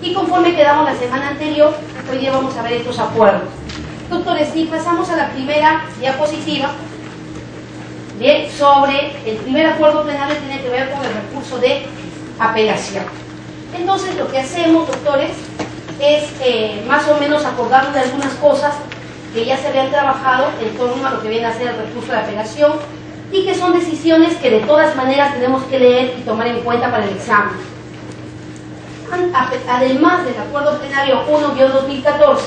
Y conforme quedamos la semana anterior, hoy día vamos a ver estos acuerdos. Doctores, si pasamos a la primera diapositiva, bien, sobre el primer acuerdo plenario tiene que ver con el recurso de apelación. Entonces lo que hacemos, doctores, es más o menos acordarnos de algunas cosas que ya se habían trabajado en torno a lo que viene a ser el recurso de apelación y que son decisiones que de todas maneras tenemos que leer y tomar en cuenta para el examen. Además del acuerdo plenario 1-2014,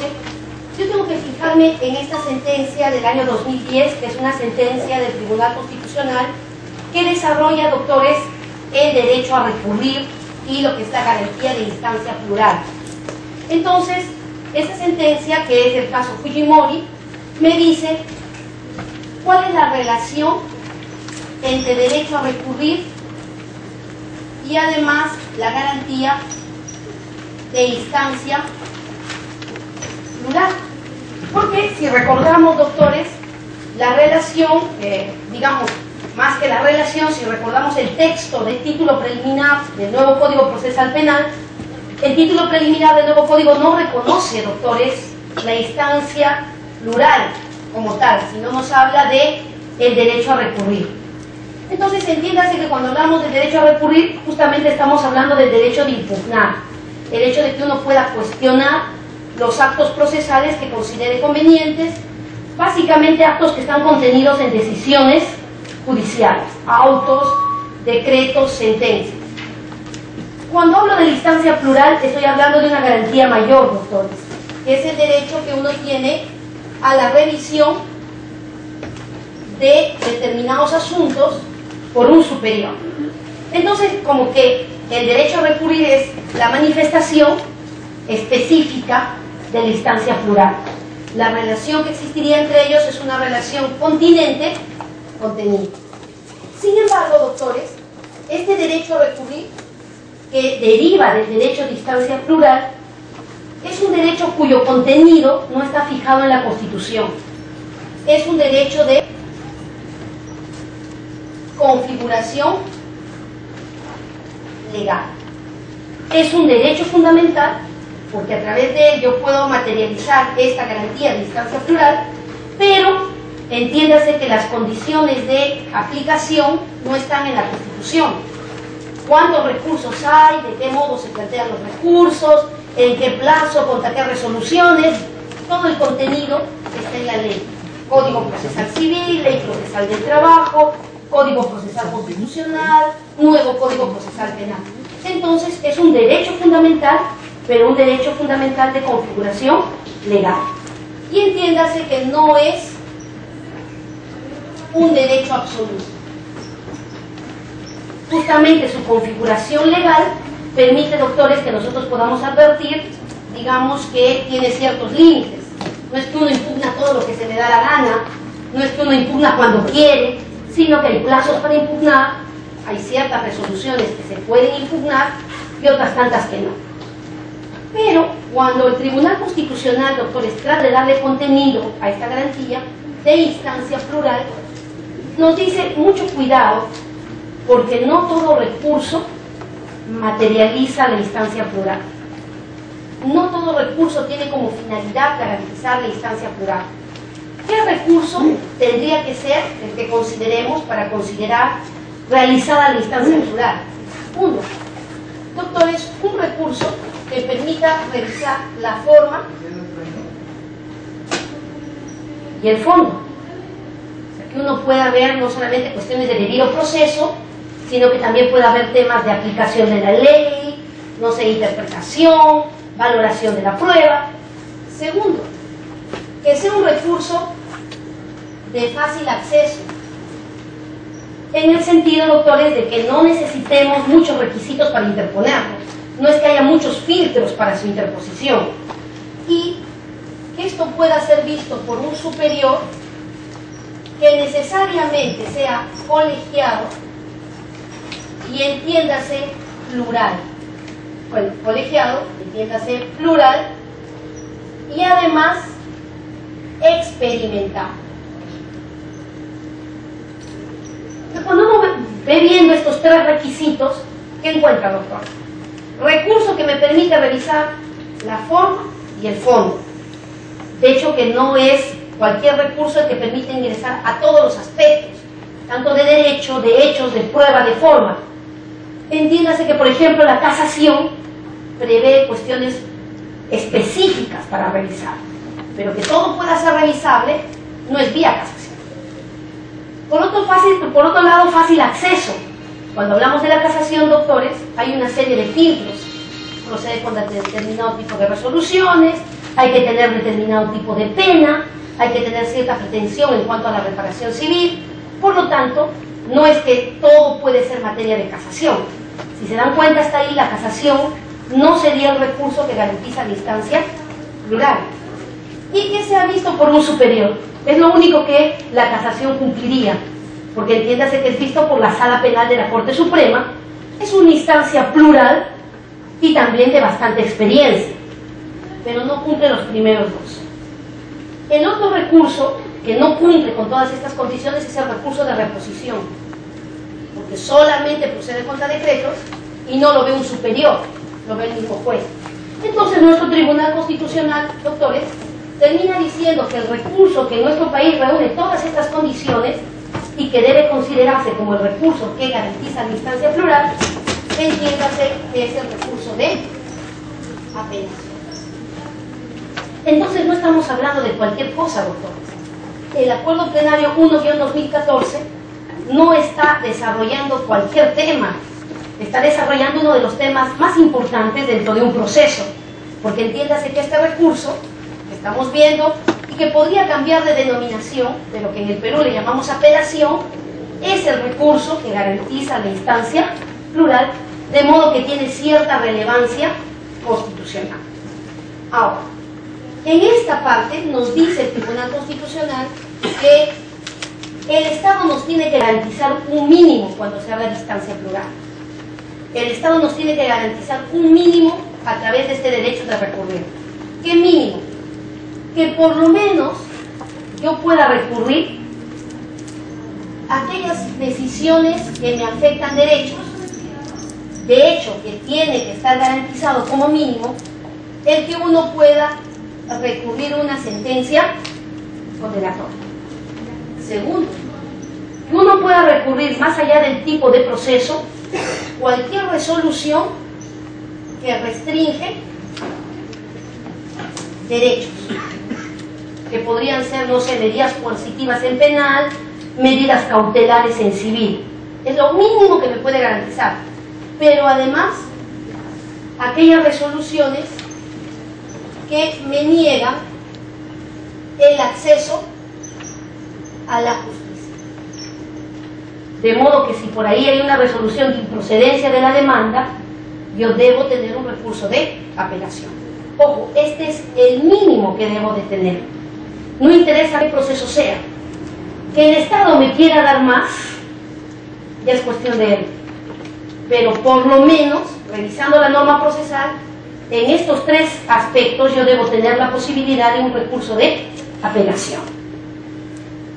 yo tengo que fijarme en esta sentencia del año 2010, que es una sentencia del Tribunal Constitucional que desarrolla, doctores, el derecho a recurrir y lo que es la garantía de instancia plural. Entonces, esta sentencia, que es del caso Fujimori, me dice cuál es la relación entre derecho a recurrir y además la garantía de instancia plural. Porque si recordamos, doctores, la relación, digamos, más que la relación, si recordamos el texto del título preliminar del nuevo Código Procesal Penal, el título preliminar del nuevo Código no reconoce, doctores, la instancia plural como tal, sino nos habla de el derecho a recurrir. Entonces, entiéndase que cuando hablamos del derecho a recurrir, justamente estamos hablando del derecho de impugnar, el hecho de que uno pueda cuestionar los actos procesales que considere convenientes, básicamente actos que están contenidos en decisiones judiciales, autos, decretos, sentencias. Cuando hablo de la instancia plural, estoy hablando de una garantía mayor, doctores, que es el derecho que uno tiene a la revisión de determinados asuntos por un superior. Entonces, como que el derecho a recurrir es la manifestación específica de la instancia plural. La relación que existiría entre ellos es una relación continente-contenido. Sin embargo, doctores, este derecho a recurrir, que deriva del derecho de instancia plural, es un derecho cuyo contenido no está fijado en la Constitución. Es un derecho de configuración legal. Es un derecho fundamental porque a través de él yo puedo materializar esta garantía de instancia plural, pero entiéndase que las condiciones de aplicación no están en la Constitución. ¿Cuántos recursos hay? ¿De qué modo se plantean los recursos? ¿En qué plazo? ¿Contra qué resoluciones? Todo el contenido está en la ley. Código Procesal Civil, Ley Procesal del Trabajo, Código Procesal Constitucional, nuevo Código Procesal Penal. Entonces es un derecho fundamental, pero un derecho fundamental de configuración legal. Y entiéndase que no es un derecho absoluto. Justamente su configuración legal permite, doctores, que nosotros podamos advertir, digamos, que tiene ciertos límites. No es que uno impugna todo lo que se le da la gana, no es que uno impugna cuando quiere, sino que hay plazos para impugnar, hay ciertas resoluciones que se pueden impugnar y otras tantas que no. Pero cuando el Tribunal Constitucional, doctores, trata de darle contenido a esta garantía de instancia plural, nos dice mucho cuidado, porque no todo recurso materializa la instancia plural. No todo recurso tiene como finalidad garantizar la instancia plural. ¿Qué recurso tendría que ser el que consideremos para considerar realizada la instancia plural? Uno, doctores, un recurso que permita revisar la forma y el fondo. O sea, que uno pueda ver no solamente cuestiones de debido proceso, sino que también puede haber temas de aplicación de la ley, no sé, interpretación, valoración de la prueba. Segundo, que sea un recurso de fácil acceso, en el sentido, doctores, de que no necesitemos muchos requisitos para interponerlo, no es que haya muchos filtros para su interposición, y que esto pueda ser visto por un superior que necesariamente sea colegiado y entiéndase plural. Bueno, colegiado, entiéndase plural, y además experimentado. Cuando uno ve viendo estos tres requisitos, ¿qué encuentra, doctor? Recurso que me permite revisar la forma y el fondo. De hecho, que no es cualquier recurso el que permite ingresar a todos los aspectos, tanto de derecho, de hechos, de prueba, de forma. Entiéndase que, por ejemplo, la casación prevé cuestiones específicas para revisar, pero que todo pueda ser revisable no es vía casación. Por otro lado, fácil acceso. Cuando hablamos de la casación, doctores, hay una serie de filtros. Procede con determinado tipo de resoluciones, hay que tener determinado tipo de pena, hay que tener cierta pretensión en cuanto a la reparación civil. Por lo tanto, no es que todo puede ser materia de casación. Si se dan cuenta, hasta ahí la casación no sería el recurso que garantiza la instancia plural y que sea visto por un superior. Es lo único que la casación cumpliría, porque entiéndase que es visto por la Sala Penal de la Corte Suprema. Es una instancia plural y también de bastante experiencia, pero no cumple los primeros dos. El otro recurso que no cumple con todas estas condiciones es el recurso de reposición, porque solamente procede contra decretos y no lo ve un superior, lo ve el mismo juez. Entonces nuestro Tribunal Constitucional, doctores, termina diciendo que el recurso que en nuestro país reúne todas estas condiciones y que debe considerarse como el recurso que garantiza la instancia plural, entiéndase que es el recurso de apelación. Entonces no estamos hablando de cualquier cosa, doctores. El Acuerdo Plenario 1-2014 no está desarrollando cualquier tema, está desarrollando uno de los temas más importantes dentro de un proceso, porque entiéndase que este recurso que estamos viendo y que podría cambiar de denominación, de lo que en el Perú le llamamos apelación, es el recurso que garantiza la instancia plural, de modo que tiene cierta relevancia constitucional. Ahora, en esta parte nos dice el Tribunal Constitucional que el Estado nos tiene que garantizar un mínimo cuando se habla de instancia plural. El Estado nos tiene que garantizar un mínimo a través de este derecho de recurrir. ¿Qué mínimo? Que por lo menos yo pueda recurrir a aquellas decisiones que me afectan derechos. De hecho, que tiene que estar garantizado como mínimo el que uno pueda recurrir a una sentencia condenatoria. Segundo, que uno pueda recurrir más allá del tipo de proceso cualquier resolución que restringe derechos, que podrían ser, no sé, medidas coercitivas en penal, medidas cautelares en civil. Es lo mínimo que me puede garantizar. Pero además, aquellas resoluciones que me niegan el acceso a la justicia. De modo que si por ahí hay una resolución de improcedencia de la demanda, yo debo tener un recurso de apelación. Ojo, este es el mínimo que debo de tener. No interesa qué proceso sea. Que el Estado me quiera dar más, ya es cuestión de él. Pero por lo menos, revisando la norma procesal, en estos tres aspectos yo debo tener la posibilidad de un recurso de apelación.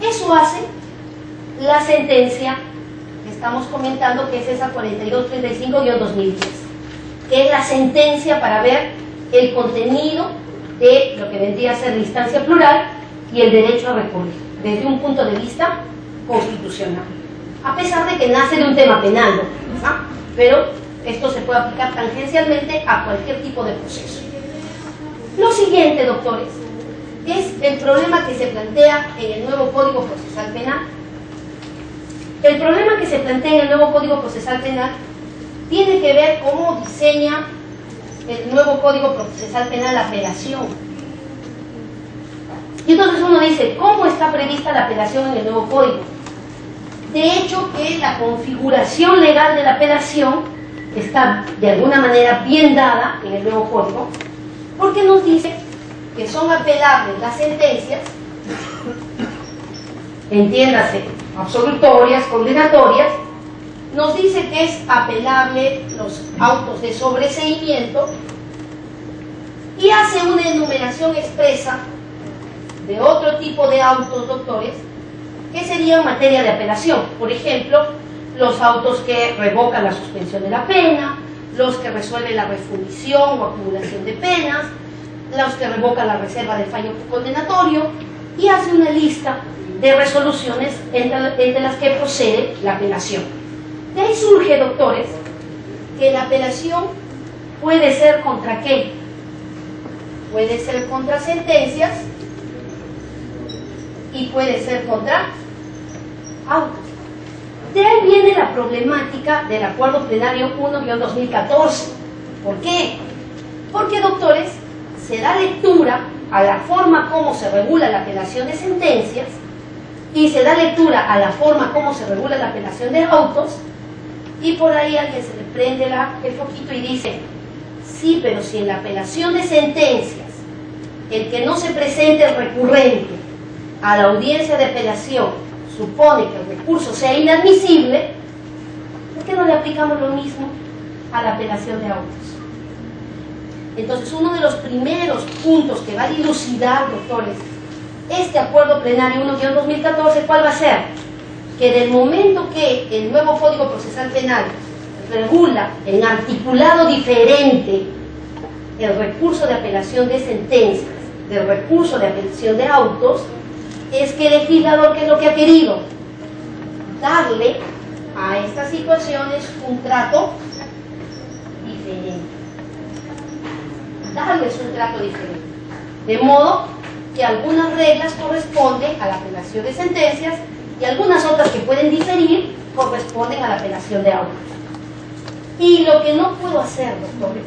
Eso hace la sentencia que estamos comentando, que es esa 4235-2010, que es la sentencia para ver el contenido de lo que vendría a ser la instancia plural y el derecho a recurrir, desde un punto de vista constitucional. A pesar de que nace de un tema penal, ¿no? Pero esto se puede aplicar tangencialmente a cualquier tipo de proceso. Lo siguiente, doctores, es el problema que se plantea en el nuevo Código Procesal Penal. El problema que se plantea en el nuevo Código Procesal Penal tiene que ver cómo diseña el nuevo Código Procesal Penal la apelación. Y entonces uno dice, ¿cómo está prevista la apelación en el nuevo Código? De hecho, que la configuración legal de la apelación está de alguna manera bien dada en el nuevo Código, porque nos dice que son apelables las sentencias, entiéndase, absolutorias, condenatorias. Nos dice que es apelable los autos de sobreseimiento y hace una enumeración expresa de otro tipo de autos, doctores, que serían materia de apelación. Por ejemplo, los autos que revocan la suspensión de la pena, los que resuelven la refundición o acumulación de penas, los que revocan la reserva del fallo condenatorio, y hace una lista de resoluciones entre las que procede la apelación. De ahí surge, doctores, que la apelación puede ser ¿contra qué? Puede ser contra sentencias y puede ser contra autos. De ahí viene la problemática del Acuerdo Plenario 1-2014. ¿Por qué? Porque, doctores, se da lectura a la forma como se regula la apelación de sentencias y se da lectura a la forma como se regula la apelación de autos, y por ahí alguien se le prende el foquito y dice: sí, pero si en la apelación de sentencias el que no se presente el recurrente a la audiencia de apelación supone que el recurso sea inadmisible, ¿por qué no le aplicamos lo mismo a la apelación de autos? Entonces, uno de los primeros puntos que va a dilucidar, doctores, este Acuerdo Plenario 1-2014, ¿cuál va a ser? Que del momento que el nuevo Código Procesal Penal regula en articulado diferente el recurso de apelación de sentencias del recurso de apelación de autos, es que el legislador, ¿qué es lo que ha querido? Darle a estas situaciones un trato diferente. Darles un trato diferente. De modo que algunas reglas corresponden a la apelación de sentencias y algunas otras que pueden diferir corresponden a la apelación de autos. Y lo que no puedo hacer, doctores,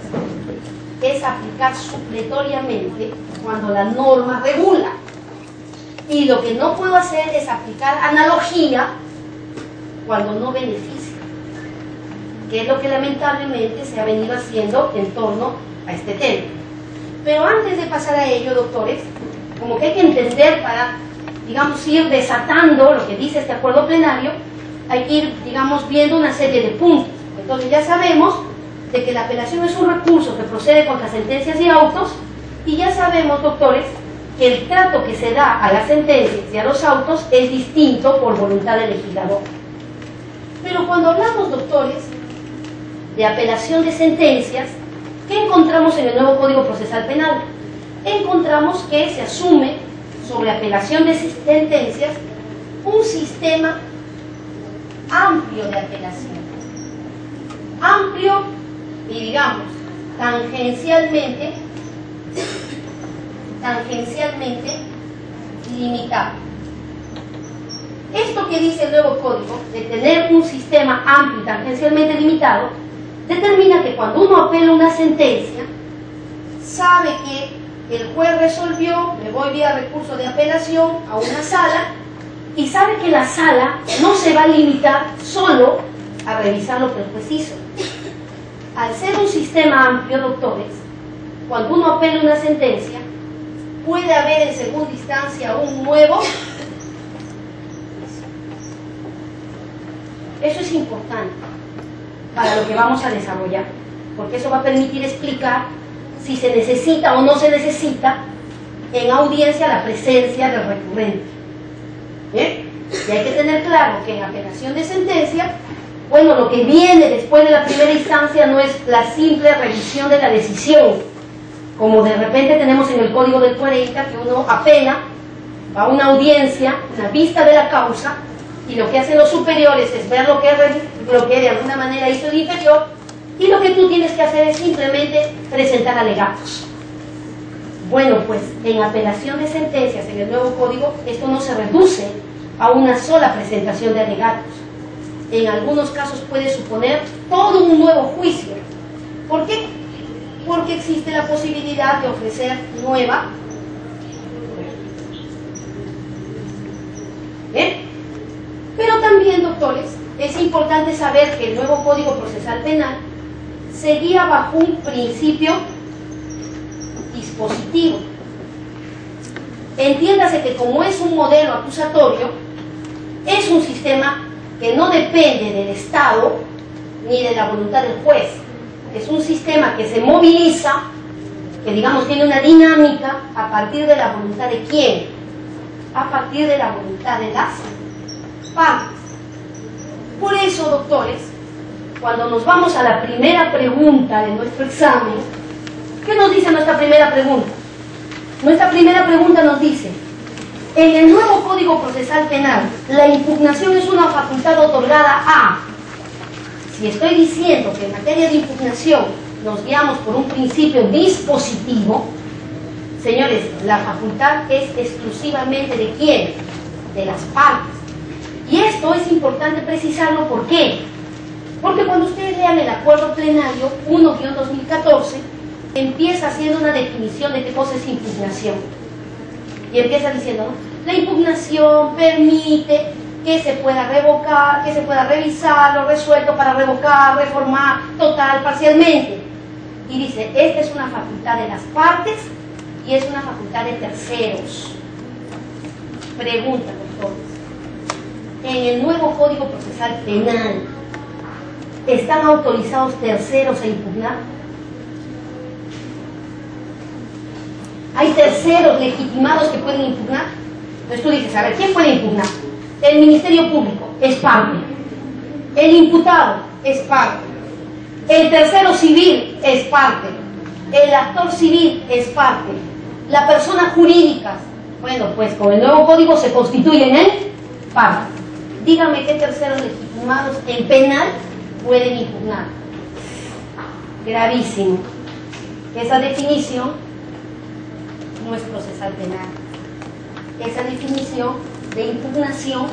es aplicar supletoriamente cuando la norma regula. Y lo que no puedo hacer es aplicar analogía cuando no beneficia, que es lo que lamentablemente se ha venido haciendo en torno a este tema. Pero antes de pasar a ello, doctores, como que hay que entender para, digamos, ir desatando lo que dice este acuerdo plenario, hay que ir, digamos, viendo una serie de puntos. Entonces ya sabemos de que la apelación es un recurso que procede contra sentencias y autos, y ya sabemos, doctores, que el trato que se da a las sentencias y a los autos es distinto por voluntad del legislador. Pero cuando hablamos, doctores, de apelación de sentencias, ¿qué encontramos en el nuevo Código Procesal Penal? Encontramos que se asume sobre apelación de sentencias un sistema amplio de apelación. Amplio y, digamos, tangencialmente limitado. Esto que dice el nuevo código, de tener un sistema amplio y tangencialmente limitado, determina que cuando uno apela una sentencia, sabe que el juez resolvió, me voy vía recurso de apelación a una sala, y sabe que la sala no se va a limitar solo a revisar lo que el juez hizo. Al ser un sistema amplio, doctores, cuando uno apela una sentencia, puede haber en segunda instancia un nuevo. Eso es importante para lo que vamos a desarrollar, porque eso va a permitir explicar si se necesita o no se necesita en audiencia la presencia del recurrente. ¿Bien? Y hay que tener claro que en apelación de sentencia, bueno, lo que viene después de la primera instancia no es la simple revisión de la decisión, como de repente tenemos en el Código del 40, que uno apela, va a una audiencia, una vista de la causa, y lo que hacen los superiores es ver lo que de alguna manera hizo el inferior, y lo que tú tienes que hacer es simplemente presentar alegatos. Bueno, pues en apelación de sentencias en el nuevo código, esto no se reduce a una sola presentación de alegatos. En algunos casos puede suponer todo un nuevo juicio. ¿Por qué? Porque existe la posibilidad de ofrecer nueva. ¿Bien? Pero también, doctores, es importante saber que el nuevo Código Procesal Penal se guía bajo un principio dispositivo. Entiéndase que como es un modelo acusatorio, es un sistema que no depende del Estado ni de la voluntad del juez. Es un sistema que se moviliza, que digamos tiene una dinámica a partir de la voluntad de quién, a partir de la voluntad de las partes. Por eso, doctores, cuando nos vamos a la primera pregunta de nuestro examen, ¿qué nos dice nuestra primera pregunta? Nuestra primera pregunta nos dice: en el nuevo Código Procesal Penal, la impugnación es una facultad otorgada a... Si estoy diciendo que en materia de impugnación nos guiamos por un principio dispositivo, señores, la facultad es exclusivamente ¿de quién? De las partes. Y esto es importante precisarlo, ¿por qué? Porque cuando ustedes lean el acuerdo plenario 1-2014, empieza haciendo una definición de qué cosa es impugnación. Y empieza diciendo, ¿no? La impugnación permite que se pueda revocar, que se pueda revisar lo resuelto para revocar, reformar, total, parcialmente. Y dice, esta es una facultad de las partes y es una facultad de terceros. Pregunta, doctores. En el nuevo Código Procesal Penal, ¿están autorizados terceros a impugnar? ¿Hay terceros legitimados que pueden impugnar? Entonces tú dices, a ver, ¿quién puede impugnar? El Ministerio Público es parte. El imputado es parte. El tercero civil es parte. El actor civil es parte. La persona jurídica, bueno, pues con el nuevo código se constituyen en parte. Dígame qué terceros legitimados en penal pueden impugnar. Gravísimo. Esa definición no es procesal penal. Esa definición de impugnación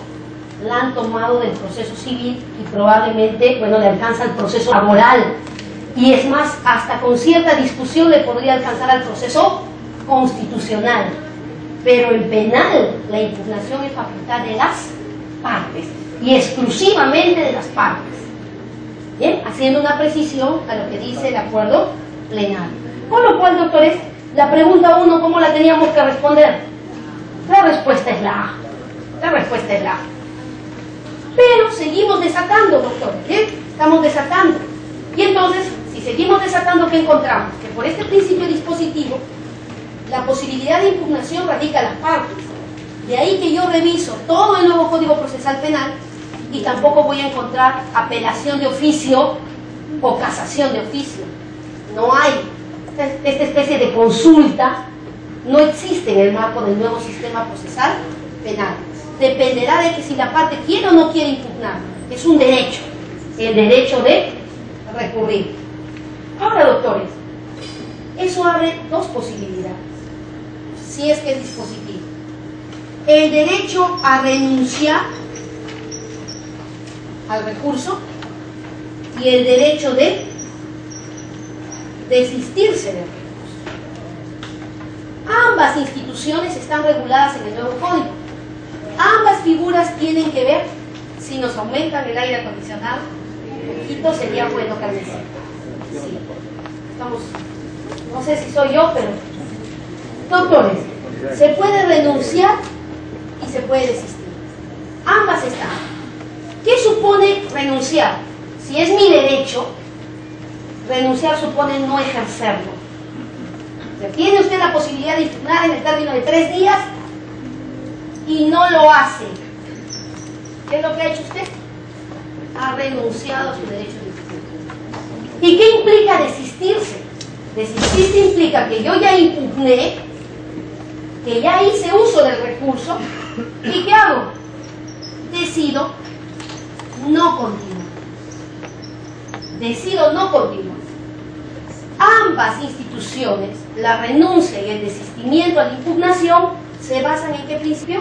la han tomado del proceso civil y probablemente, bueno, le alcanza al proceso laboral. Y es más, hasta con cierta discusión le podría alcanzar al proceso constitucional. Pero en penal, la impugnación es facultad de las partes y exclusivamente de las partes. Bien, haciendo una precisión a lo que dice el acuerdo plenario. Con lo cual, doctores, la pregunta 1, ¿cómo la teníamos que responder? La respuesta es la A. La respuesta es la A. Pero seguimos desatando, doctores, ¿bien? Estamos desatando. Y entonces, si seguimos desatando, ¿qué encontramos? Que por este principio dispositivo, la posibilidad de impugnación radica en las partes. De ahí que yo reviso todo el nuevo Código Procesal Penal y tampoco voy a encontrar apelación de oficio o casación de oficio. No hay. Esta especie de consulta no existe en el marco del nuevo sistema procesal penal. Dependerá de que si la parte quiere o no quiere impugnar. Es un derecho, el derecho de recurrir. Ahora, doctores, eso abre dos posibilidades, si es que es dispositivo. El derecho a renunciar al recurso y el derecho de desistirse del recurso. Ambas instituciones están reguladas en el nuevo código. Ambas figuras tienen que ver, si nos aumentan el aire acondicionado, un poquito sería bueno, Carmencita. Sí. Estamos, no sé si soy yo, pero... Doctores, se puede renunciar y se puede desistir. Ambas están. ¿Qué supone renunciar? Si es mi derecho, renunciar supone no ejercerlo. O sea, tiene usted la posibilidad de impugnar en el término de 3 días y no lo hace. ¿Qué es lo que ha hecho usted? Ha renunciado a su derecho de impugnar. ¿Y qué implica desistirse? Desistirse implica que yo ya impugné, que ya hice uso del recurso, ¿y qué hago? Decido no continuar. Decido no continuar. Ambas instituciones, la renuncia y el desistimiento a la impugnación, se basan ¿en qué principio?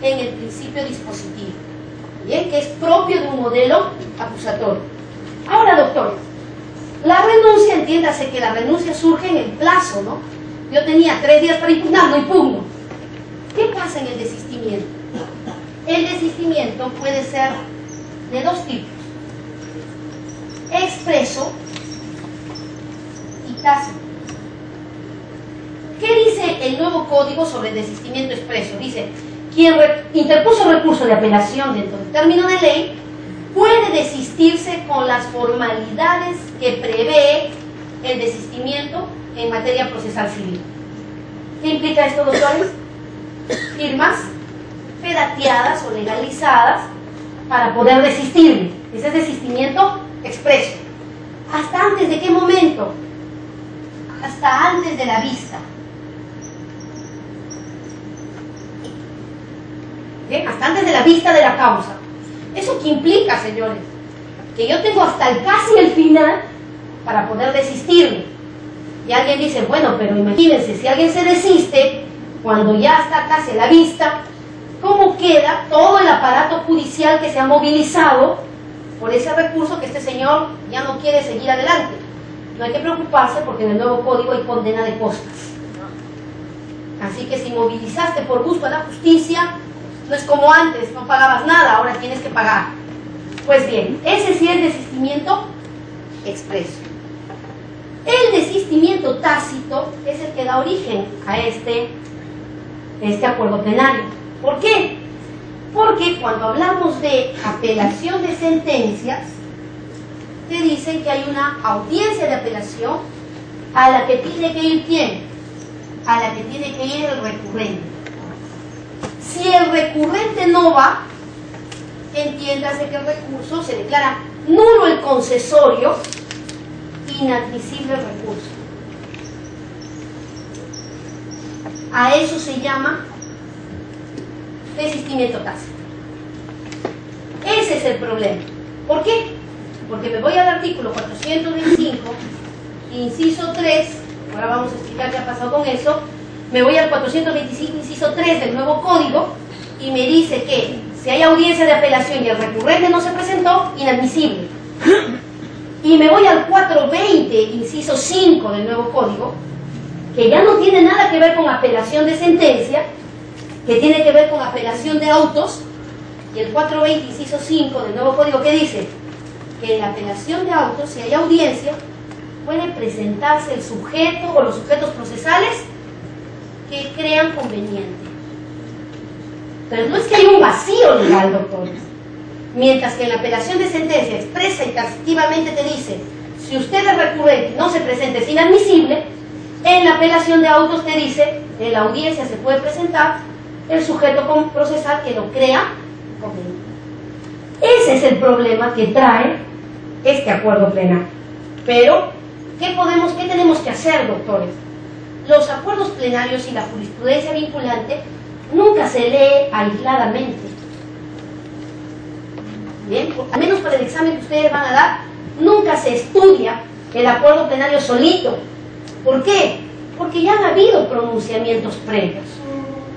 En el principio dispositivo, ¿bien? Que es propio de un modelo acusatorio. Ahora, doctores, la renuncia, entiéndase que la renuncia surge en el plazo, ¿no? Yo tenía 3 días para impugnar, no impugno. ¿Qué pasa en el desistimiento? El desistimiento puede ser de 2 tipos: expreso y tácito. ¿Qué dice el nuevo código sobre el desistimiento expreso? Dice, quien interpuso recurso de apelación dentro del término de ley puede desistirse con las formalidades que prevé el desistimiento en materia procesal civil. ¿Qué implica esto, doctores? Firmas fedateadas o legalizadas para poder desistirme. Ese es desistimiento expreso. ¿Hasta antes de qué momento? Hasta antes de la vista. ¿Bien? Hasta antes de la vista de la causa. ¿Eso qué implica, señores? Que yo tengo hasta casi el final para poder desistirme. Y alguien dice, bueno, pero imagínense, si alguien se desiste, cuando ya está casi a la vista, ¿cómo queda todo el aparato judicial que se ha movilizado por ese recurso que este señor ya no quiere seguir adelante? No hay que preocuparse porque en el nuevo código hay condena de costas. Así que si movilizaste por gusto a la justicia, no es como antes, no pagabas nada, ahora tienes que pagar. Pues bien, ese sí es desistimiento expreso. El desistimiento tácito es el que da origen a este acuerdo plenario. ¿Por qué? Porque cuando hablamos de apelación de sentencias, te dicen que hay una audiencia de apelación a la que tiene que ir ¿quién? A la que tiene que ir el recurrente. Si el recurrente no va, entiéndase que el recurso se declara nulo el concesorio, inadmisible el recurso. A eso se llama desistimiento tácito. Ese es el problema. ¿Por qué? Porque me voy al artículo 425, inciso 3, ahora vamos a explicar qué ha pasado con eso. Me voy al 425, inciso 3 del nuevo código y me dice que si hay audiencia de apelación y el recurrente no se presentó, inadmisible. Y me voy al 420, inciso 5 del nuevo código, que ya no tiene nada que ver con apelación de sentencia, que tiene que ver con apelación de autos, y el 420, inciso 5 del nuevo código, ¿qué dice? Que en la apelación de autos, si hay audiencia, puede presentarse el sujeto o los sujetos procesales que crean conveniente. Pero no es que hay un vacío legal, doctores. Mientras que en la apelación de sentencia expresa y taxativamente te dice, si usted es recurrente y no se presenta es inadmisible, en la apelación de autos te dice, en la audiencia se puede presentar el sujeto procesal que lo crea conveniente. Ese es el problema que trae este acuerdo plenario. Pero, ¿qué tenemos que hacer, doctores? Los acuerdos plenarios y la jurisprudencia vinculante nunca se lee aisladamente. Bien, al menos para el examen que ustedes van a dar, nunca se estudia el acuerdo plenario solito. ¿Por qué? Porque ya han habido pronunciamientos previos.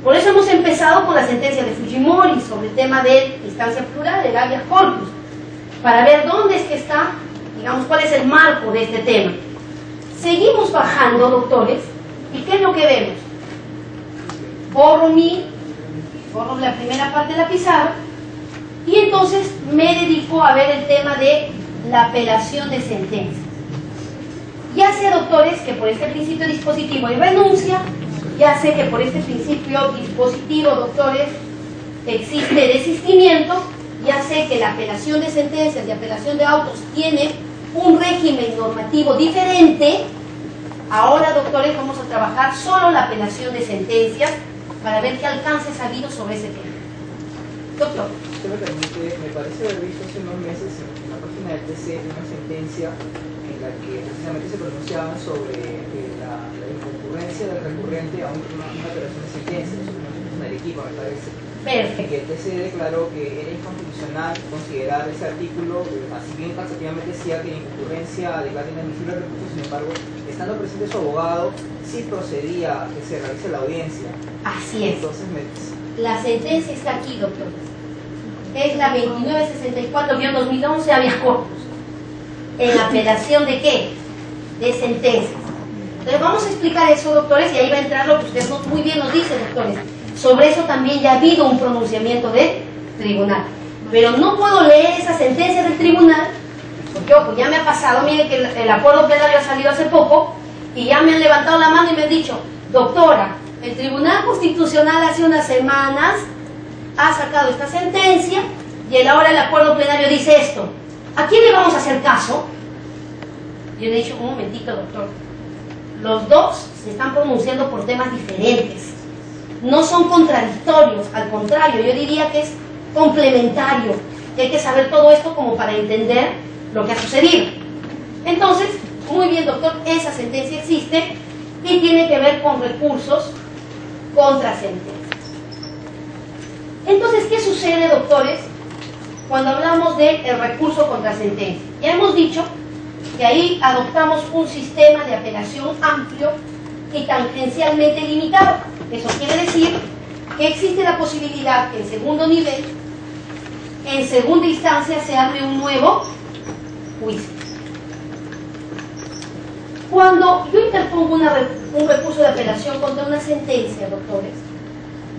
Por eso hemos empezado con la sentencia de Fujimori sobre el tema de instancia plural, el habeas corpus, para ver dónde es que está, digamos, cuál es el marco de este tema. Seguimos bajando, doctores, ¿y qué es lo que vemos? Borro la primera parte de la pizarra y entonces me dedico a ver el tema de la apelación de sentencia. Ya sé, doctores, que por este principio dispositivo hay renuncia, ya sé que por este principio dispositivo, doctores, existe desistimiento, ya sé que la apelación de sentencias y apelación de autos tiene un régimen normativo diferente. Ahora, doctores, vamos a trabajar solo la apelación de sentencias para ver qué alcances ha habido sobre ese tema. Doctor. Usted me permite, me parece haber visto hace unos meses en la página del TC una sentencia en la que precisamente se pronunciaban sobre la inconcurrencia del recurrente a una apelación de sentencia, eso en Arequipa, me parece. Perfecto. Que el TC declaró que era inconstitucional considerar ese artículo, así bien taxativamente decía que la incongruencia declara inadmisible el recurso, sin embargo, estando presente su abogado, sí procedía a que se realice la audiencia. Así es. Entonces la sentencia está aquí, doctor. Es la 2964-2011 habeas corpus. ¿En apelación de qué? De sentencias. Entonces vamos a explicar eso, doctores, y ahí va a entrar lo que usted muy bien nos dice, doctores. Sobre eso también ya ha habido un pronunciamiento del tribunal. Pero no puedo leer esa sentencia del tribunal, porque ojo, ya me ha pasado, miren que el acuerdo plenario ha salido hace poco, y ya me han levantado la mano y me han dicho, doctora, el Tribunal Constitucional hace unas semanas ha sacado esta sentencia y ahora el acuerdo plenario dice esto. ¿A quién le vamos a hacer caso? Yo le he dicho, un momentito, doctor. Los dos se están pronunciando por temas diferentes. No son contradictorios, al contrario, yo diría que es complementario. Que hay que saber todo esto como para entender lo que ha sucedido. Entonces, muy bien, doctor, esa sentencia existe y tiene que ver con recursos contra sentencias. Entonces, ¿qué sucede, doctores, cuando hablamos del recurso contra sentencia? Ya hemos dicho que ahí adoptamos un sistema de apelación amplio y tangencialmente limitado. Eso quiere decir que existe la posibilidad que en segundo nivel, en segunda instancia, se abre un nuevo juicio. Cuando yo interpongo un recurso de apelación contra una sentencia, doctores,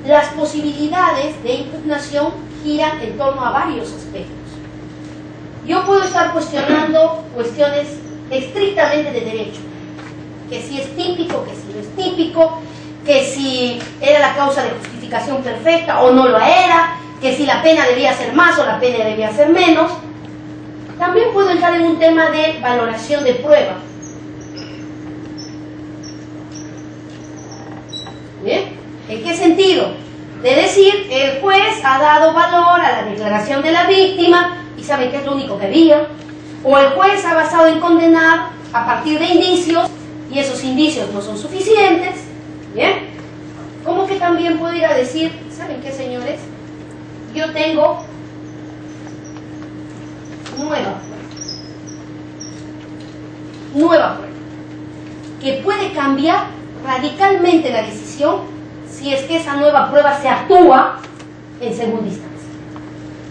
las posibilidades de impugnación giran en torno a varios aspectos. Yo puedo estar cuestionando cuestiones estrictamente de derecho, que si es típico, que si no es típico, que si era la causa de justificación perfecta o no lo era, que si la pena debía ser más o la pena debía ser menos. También puedo entrar en un tema de valoración de prueba. ¿Bien? ¿En qué sentido? De decir que el juez ha dado valor a la declaración de la víctima y saben que es lo único que había, o el juez ha basado en condenar a partir de indicios y esos indicios no son suficientes. ¿Bien? Como que también puedo ir a decir, ¿saben qué, señores? Yo tengo nueva prueba que puede cambiar radicalmente la decisión si es que esa nueva prueba se actúa en segunda instancia.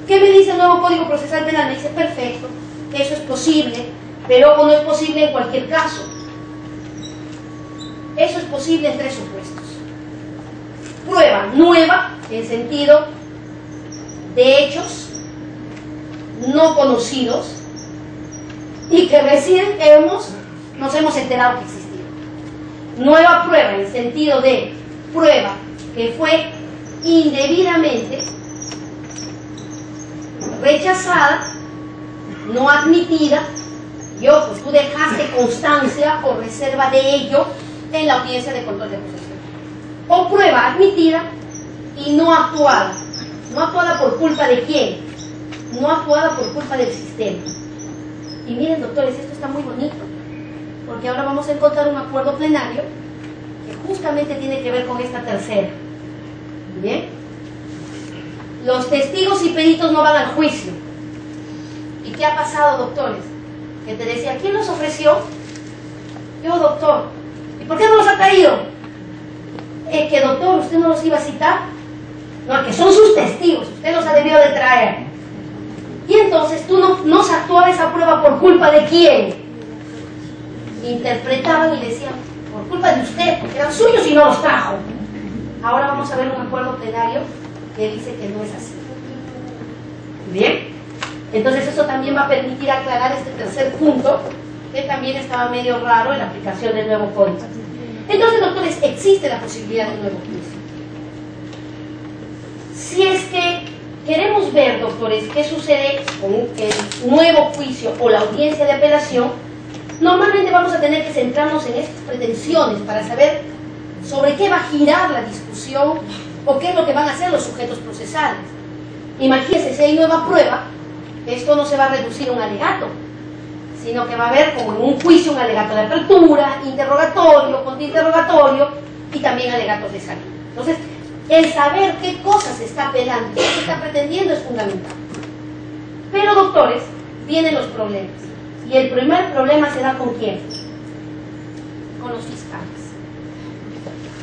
¿Qué me dice el nuevo Código Procesal Penal? Me dice, perfecto, eso es posible, pero no es posible en cualquier caso. Eso es posible en tres supuestos. Prueba nueva, en sentido de hechos no conocidos y que recién nos hemos enterado que existían. Nueva prueba, en sentido de prueba que fue indebidamente rechazada, no admitida, pues tú dejaste constancia o reserva de ello en la audiencia de control de acusación. O prueba admitida y no actuada. No actuada por culpa de quién, no actuada por culpa del sistema. Y miren, doctores, esto está muy bonito, porque ahora vamos a encontrar un acuerdo plenario que justamente tiene que ver con esta tercera. ¿Bien? Los testigos y peritos no van al juicio. ¿Y qué ha pasado, doctores? Que te decía, ¿quién los ofreció? Yo, doctor. ¿Y por qué no los ha traído? Que, doctor, ¿usted no los iba a citar? No, que son sus testigos, usted los ha debido de traer. Y entonces tú no se actuaba esa prueba por culpa de quién. Interpretaban y decían, por culpa de usted, porque eran suyos y no los trajo. Ahora vamos a ver un acuerdo plenario que dice que no es así. Bien, entonces eso también va a permitir aclarar este tercer punto, que también estaba medio raro en la aplicación del nuevo código. Entonces, doctores, existe la posibilidad de un nuevo juicio. Si es que queremos ver, doctores, qué sucede con el nuevo juicio o la audiencia de apelación, normalmente vamos a tener que centrarnos en estas pretensiones para saber sobre qué va a girar la discusión o qué es lo que van a hacer los sujetos procesales. Imagínense, si hay nueva prueba, esto no se va a reducir a un alegato, sino que va a haber, como en un juicio, un alegato de apertura, interrogatorio, contrainterrogatorio y también alegatos de salida. Entonces, el saber qué cosas se está apelando, qué se está pretendiendo es fundamental. Pero, doctores, vienen los problemas. Y el primer problema se da ¿con quién? Con los fiscales.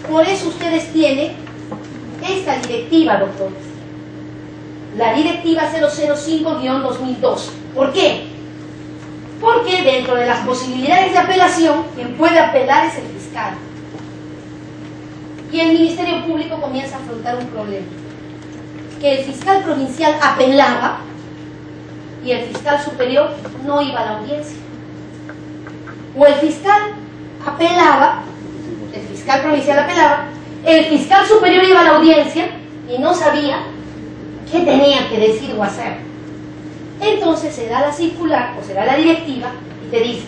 Por eso ustedes tienen esta directiva, doctores. La directiva 005-2002. ¿Por qué? Porque dentro de las posibilidades de apelación, quien puede apelar es el fiscal. Y el Ministerio Público comienza a afrontar un problema. Que el fiscal provincial apelaba y el fiscal superior no iba a la audiencia. O el fiscal apelaba, el fiscal provincial apelaba, el fiscal superior iba a la audiencia y no sabía qué tenía que decir o hacer. Entonces se da la circular o se da la directiva y te dice,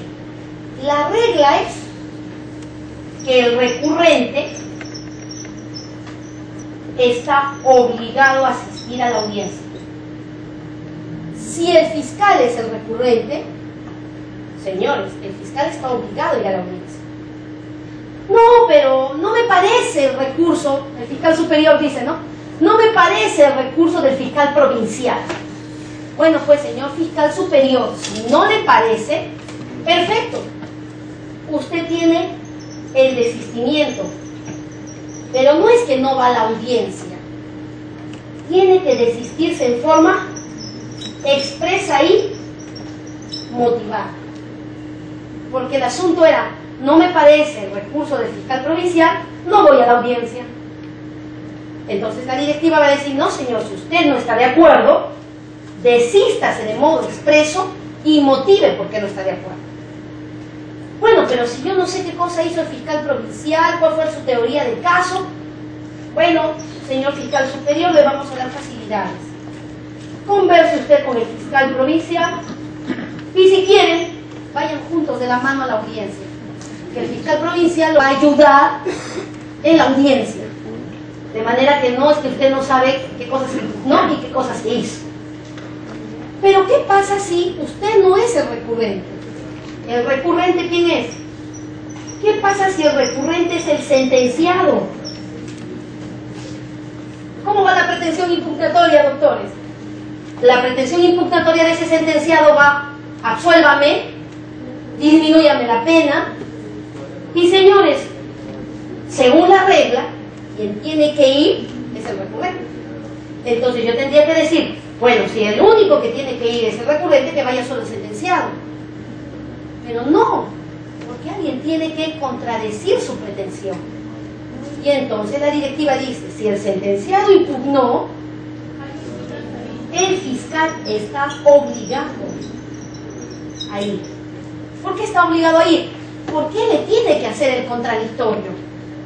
la regla es que el recurrente está obligado a asistir a la audiencia. Si el fiscal es el recurrente, Señores, el fiscal está obligado a ir a la audiencia. No, pero no me parece el recurso, el fiscal superior dice, ¿no? No me parece el recurso del fiscal provincial. Bueno, pues señor fiscal superior, si no le parece, perfecto. Usted tiene el desistimiento, pero no es que no va a la audiencia. Tiene que desistirse en forma expresa y motivada. Porque el asunto era, no me parece el recurso del fiscal provincial, no voy a la audiencia. Entonces la directiva va a decir, no señor, si usted no está de acuerdo, desístase de modo expreso y motive por qué no está de acuerdo. Bueno, pero si yo no sé qué cosa hizo el fiscal provincial, cuál fue su teoría del caso, bueno, señor fiscal superior, le vamos a dar facilidades. Converse usted con el fiscal provincial y si quieren, vayan juntos de la mano a la audiencia. Que el fiscal provincial lo va a ayudar en la audiencia. De manera que no es que usted no sabe qué cosas se impugnó y qué cosas se hizo. Pero ¿qué pasa si usted no es el recurrente? ¿El recurrente quién es? ¿Qué pasa si el recurrente es el sentenciado? ¿Cómo va la pretensión impugnatoria, doctores? La pretensión impugnatoria de ese sentenciado va, absuélvame, disminúyame la pena. Y señores, según la regla, quien tiene que ir es el recurrente. Entonces yo tendría que decir, bueno, si el único que tiene que ir es el recurrente, que vaya solo el sentenciado. Pero no, porque alguien tiene que contradecir su pretensión. Y entonces la directiva dice, si el sentenciado impugnó, el fiscal está obligado a ir. ¿Por qué está obligado a ir? ¿Por qué le tiene que hacer el contradictorio?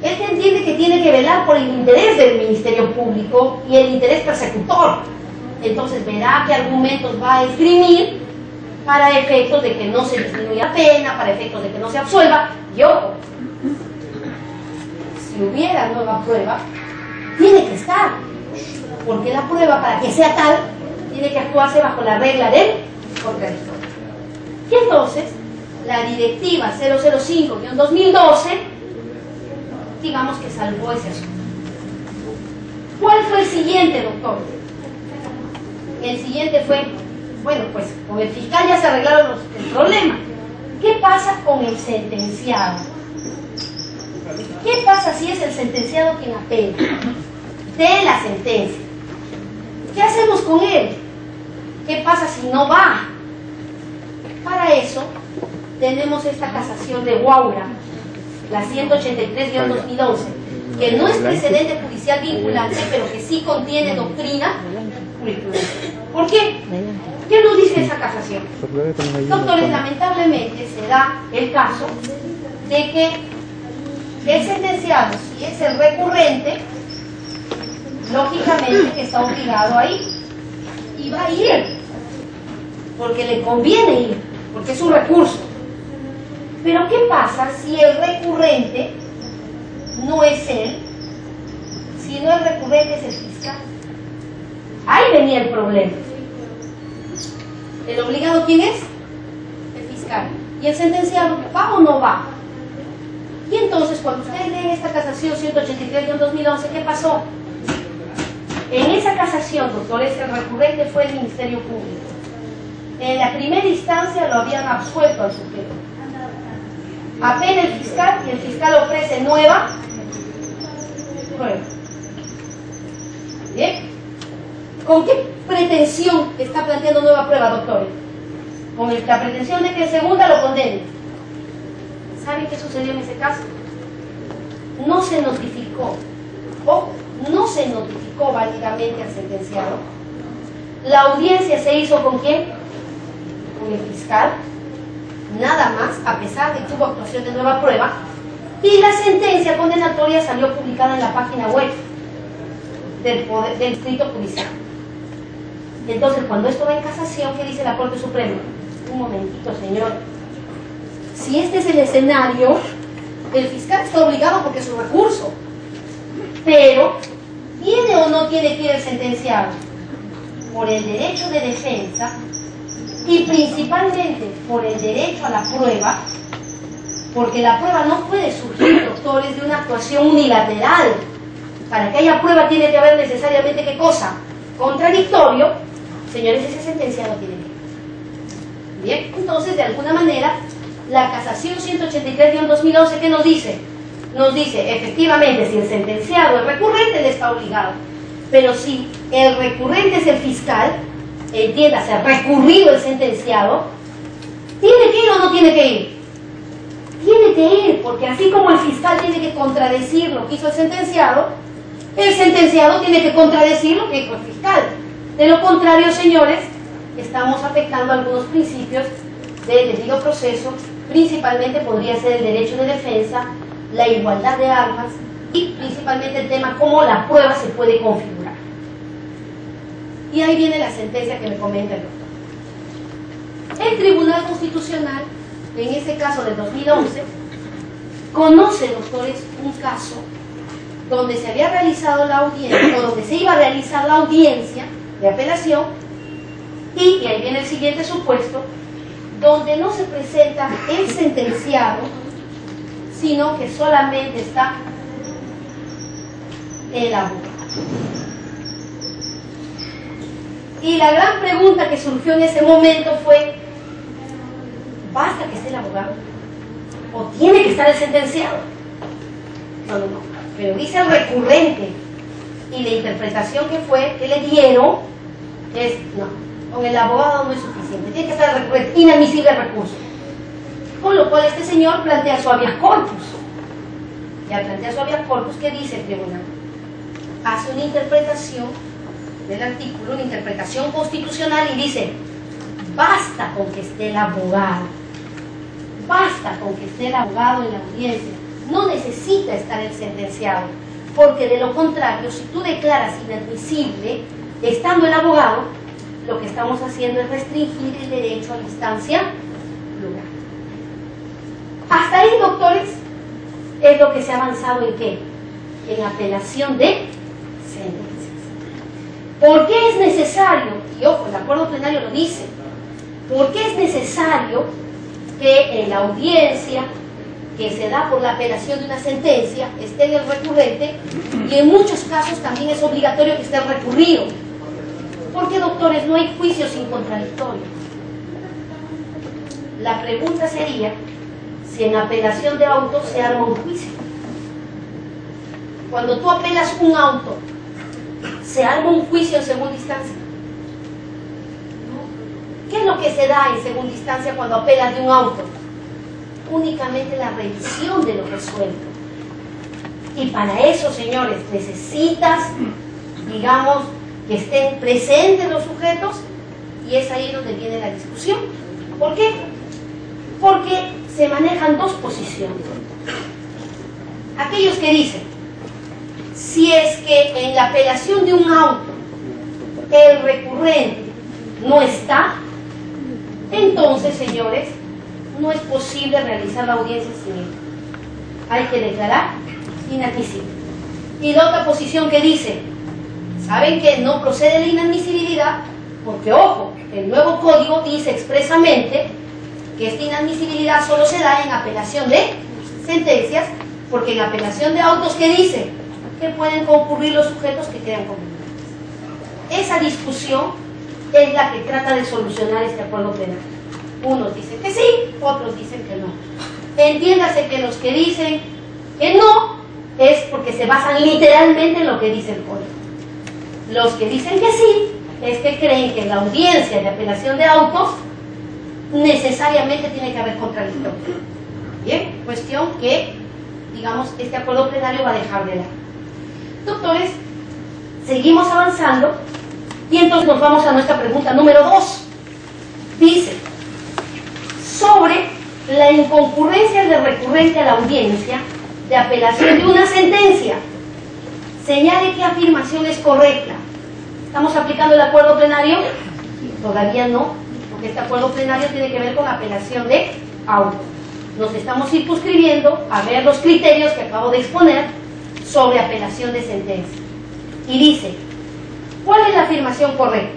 Él entiende que tiene que velar por el interés del Ministerio Público y el interés persecutor. Entonces verá qué argumentos va a esgrimir para efectos de que no se disminuya la pena, para efectos de que no se absuelva. Y ojo, si hubiera nueva prueba, tiene que estar. Porque la prueba, para que sea tal, tiene que actuarse bajo la regla del contradictorio. Y entonces, la directiva 005-2012, digamos que salvó ese asunto. ¿Cuál fue el siguiente, doctor? El siguiente fue, bueno, pues con el fiscal ya se arreglaron el problema. ¿Qué pasa con el sentenciado? ¿Qué pasa si es el sentenciado quien apela de la sentencia? ¿Qué hacemos con él? ¿Qué pasa si no va? Para eso tenemos esta casación de Guaura, la 183-2011, que no es precedente judicial vinculante, pero que sí contiene doctrina jurisprudencia. ¿Por qué? ¿Qué nos dice esa casación? Doctores, lamentablemente se da el caso de que el sentenciado, si es el recurrente, lógicamente que está obligado a ir, y va a ir, porque le conviene ir, porque es un recurso. Pero ¿qué pasa si el recurrente no es él, sino el recurrente es el fiscal? Ahí venía el problema. ¿El obligado quién es? El fiscal. ¿Y el sentenciado va o no va? Y entonces cuando ustedes leen esta casación 183-2011, ¿qué pasó? En esa casación, doctores, el recurrente fue el Ministerio Público. En la primera instancia lo habían absuelto al sujeto. Apela el fiscal y el fiscal ofrece nueva prueba. ¿Bien? ¿Con qué pretensión está planteando nueva prueba, doctores? Con la pretensión de que en segunda lo condene. ¿Saben qué sucedió en ese caso? No se notificó, o no se notificó válidamente al sentenciado. La audiencia se hizo ¿con quién? Con el fiscal. Nada más, a pesar de que hubo actuación de nueva prueba, y la sentencia condenatoria salió publicada en la página web del Distrito Judicial. Entonces, cuando esto va en casación, ¿qué dice la Corte Suprema? Un momentito, señor. Si este es el escenario, el fiscal está obligado porque es un recurso. Pero, ¿tiene o no tiene que ir el sentenciado? Por el derecho de defensa, y principalmente por el derecho a la prueba, porque la prueba no puede surgir, doctores, de una actuación unilateral. Para que haya prueba tiene que haber necesariamente, ¿qué cosa? Contradictorio. Señores, ese sentenciado tiene que ir. Bien, entonces, de alguna manera, la casación 183-2011, ¿qué nos dice? Nos dice, efectivamente, si el sentenciado es recurrente, él está obligado. Pero si el recurrente es el fiscal, entiéndase, recurrido el sentenciado, ¿tiene que ir o no tiene que ir? Tiene que ir, porque así como el fiscal tiene que contradecir lo que hizo el sentenciado tiene que contradecir lo que dijo el fiscal. De lo contrario, señores, estamos afectando algunos principios del debido proceso, principalmente podría ser el derecho de defensa, la igualdad de armas y principalmente el tema cómo la prueba se puede configurar. Y ahí viene la sentencia que me comenta el doctor. El Tribunal Constitucional, en ese caso del 2011, conoce, doctores, un caso donde se había realizado la audiencia, o donde se iba a realizar la audiencia de apelación, y ahí viene el siguiente supuesto, donde no se presenta el sentenciado, sino que solamente está el abogado. Y la gran pregunta que surgió en ese momento fue, ¿basta que esté el abogado? ¿O tiene que estar el sentenciado? No. Pero dice el recurrente, y la interpretación que fue, que le dieron, es, no, con el abogado no es suficiente, tiene que estar el recurrente, inadmisible el recurso. Con lo cual este señor plantea su habeas corpus. Y al plantear su habeas corpus, ¿qué dice el tribunal? Hace una interpretación del artículo, una interpretación constitucional, y dice, basta con que esté el abogado. Basta con que esté el abogado en la audiencia. No necesita estar el sentenciado, porque de lo contrario, si tú declaras inadmisible, estando el abogado, lo que estamos haciendo es restringir el derecho a la instancia plural. Hasta ahí, doctores, es lo que se ha avanzado en ¿qué? En apelación de sentencias. ¿Por qué es necesario? Y ojo, el acuerdo plenario lo dice. ¿Por qué es necesario que en la audiencia que se da por la apelación de una sentencia esté en el recurrente, y en muchos casos también es obligatorio que esté recurrido? Porque, doctores, no hay juicio sin contradictorio. La pregunta sería si en apelación de auto se arma un juicio. Cuando tú apelas un auto, ¿se arma un juicio en segunda instancia? ¿Qué es lo que se da en segunda instancia cuando apelas de un auto? Únicamente la revisión de lo resuelto. Y para eso, señores, necesitas, digamos, que estén presentes los sujetos, y es ahí donde viene la discusión. ¿Por qué? Porque se manejan dos posiciones. Aquellos que dicen, si es que en la apelación de un auto el recurrente no está, entonces, señores, no es posible realizar la audiencia sin él. Hay que declarar inadmisible. Y la otra posición que dice, ¿saben que no procede la inadmisibilidad? Porque, ojo, el nuevo código dice expresamente que esta inadmisibilidad solo se da en apelación de sentencias, porque en apelación de autos, ¿qué dice? Que pueden concurrir los sujetos que quedan convenientes. Esa discusión es la que trata de solucionar este acuerdo plenario. Unos dicen que sí, otros dicen que no. Entiéndase que los que dicen que no es porque se basan literalmente en lo que dice el código. Los que dicen que sí es que creen que en la audiencia de apelación de autos necesariamente tiene que haber contradictorio. Bien, cuestión que, digamos, este acuerdo plenario va a dejar de lado. Doctores, seguimos avanzando y entonces nos vamos a nuestra pregunta número 2. Dice, sobre la inconcurrencia del recurrente a la audiencia de apelación de una sentencia, señale qué afirmación es correcta. ¿Estamos aplicando el acuerdo plenario? Todavía no, porque este acuerdo plenario tiene que ver con apelación de auto. Nos estamos circunscribiendo a ver los criterios que acabo de exponer sobre apelación de sentencia. Y dice, ¿cuál es la afirmación correcta?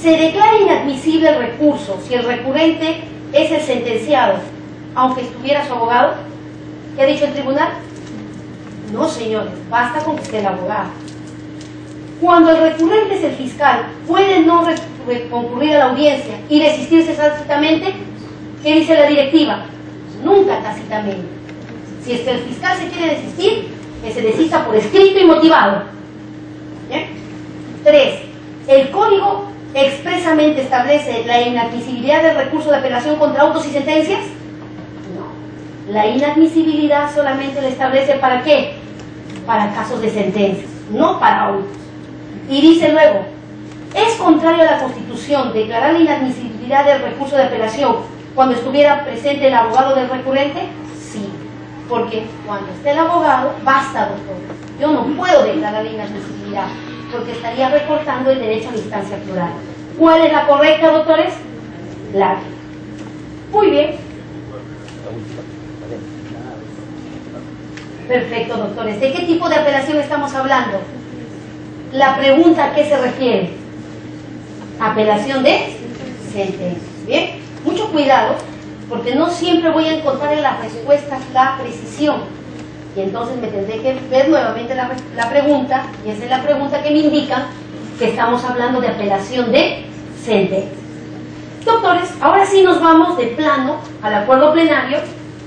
se declara inadmisible el recurso si el recurrente es el sentenciado, aunque estuviera su abogado. ¿Qué ha dicho el tribunal? No, señores, basta con que esté el abogado. Cuando el recurrente es el fiscal, puede no concurrir a la audiencia y desistirse tácitamente. ¿Qué dice la directiva? Nunca tácitamente. Si es que el fiscal se quiere desistir, que se desista por escrito y motivado. ¿Bien? 3. El código expresamente establece la inadmisibilidad del recurso de apelación contra autos y sentencias. No. La inadmisibilidad solamente la establece ¿para qué? Para casos de sentencias, no para autos. Y dice luego, ¿es contrario a la Constitución declarar la inadmisibilidad del recurso de apelación cuando estuviera presente el abogado del recurrente? Sí, porque cuando esté el abogado, basta, doctor. Yo no puedo declarar la inadmisibilidad, porque estaría recortando el derecho a la instancia plural. ¿Cuál es la correcta, doctores? La. Muy bien. Perfecto, doctores. ¿De qué tipo de apelación estamos hablando? La pregunta ¿a qué se refiere? Apelación de sentencia. Bien, mucho cuidado, porque no siempre voy a encontrar en las respuestas la precisión. Y entonces me tendré que ver nuevamente la pregunta, y esa es la pregunta que me indica que estamos hablando de apelación de sentencia. Doctores, ahora sí nos vamos de plano al acuerdo plenario,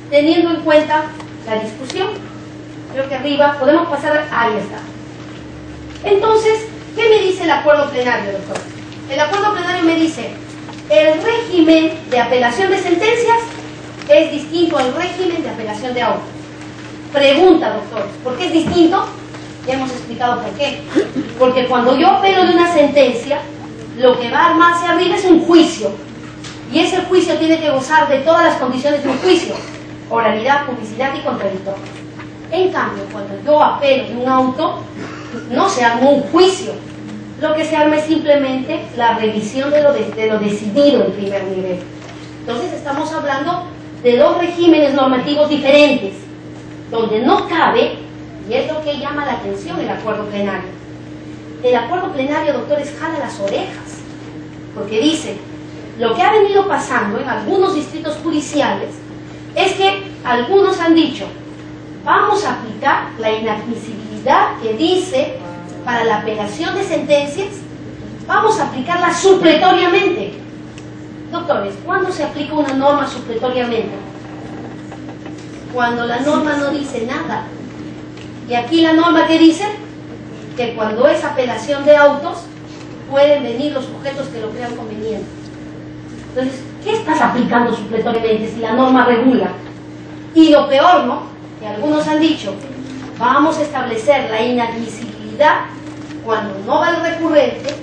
teniendo en cuenta la discusión. Creo que arriba podemos pasar, ahí está. Entonces, ¿qué me dice el acuerdo plenario, doctor? El acuerdo plenario me dice, el régimen de apelación de sentencias es distinto al régimen de apelación de autos. Pregunta, doctor, ¿por qué es distinto? Ya hemos explicado por qué. Porque cuando yo apelo de una sentencia, lo que va a armarse arriba es un juicio. Y ese juicio tiene que gozar de todas las condiciones de un juicio: oralidad, publicidad y contradictorio. En cambio, cuando yo apelo de un auto, no se arma un juicio. Lo que se arma es simplemente la revisión de lo decidido en primer nivel. Entonces estamos hablando de dos regímenes normativos diferentes, donde no cabe, y es lo que llama la atención el acuerdo plenario. El acuerdo plenario, doctores, jala las orejas, porque dice, lo que ha venido pasando en algunos distritos judiciales es que algunos han dicho, vamos a aplicar la inadmisibilidad que dice para la apelación de sentencias, vamos a aplicarla supletoriamente. Doctores, ¿cuándo se aplica una norma supletoriamente? Cuando la norma no dice nada. Y aquí la norma que dice que cuando es apelación de autos pueden venir los sujetos que lo crean conveniente. Entonces, ¿qué estás aplicando supletoriamente si la norma regula? Y lo peor, ¿no? Que algunos han dicho, vamos a establecer la inadmisibilidad cuando no va el recurrente,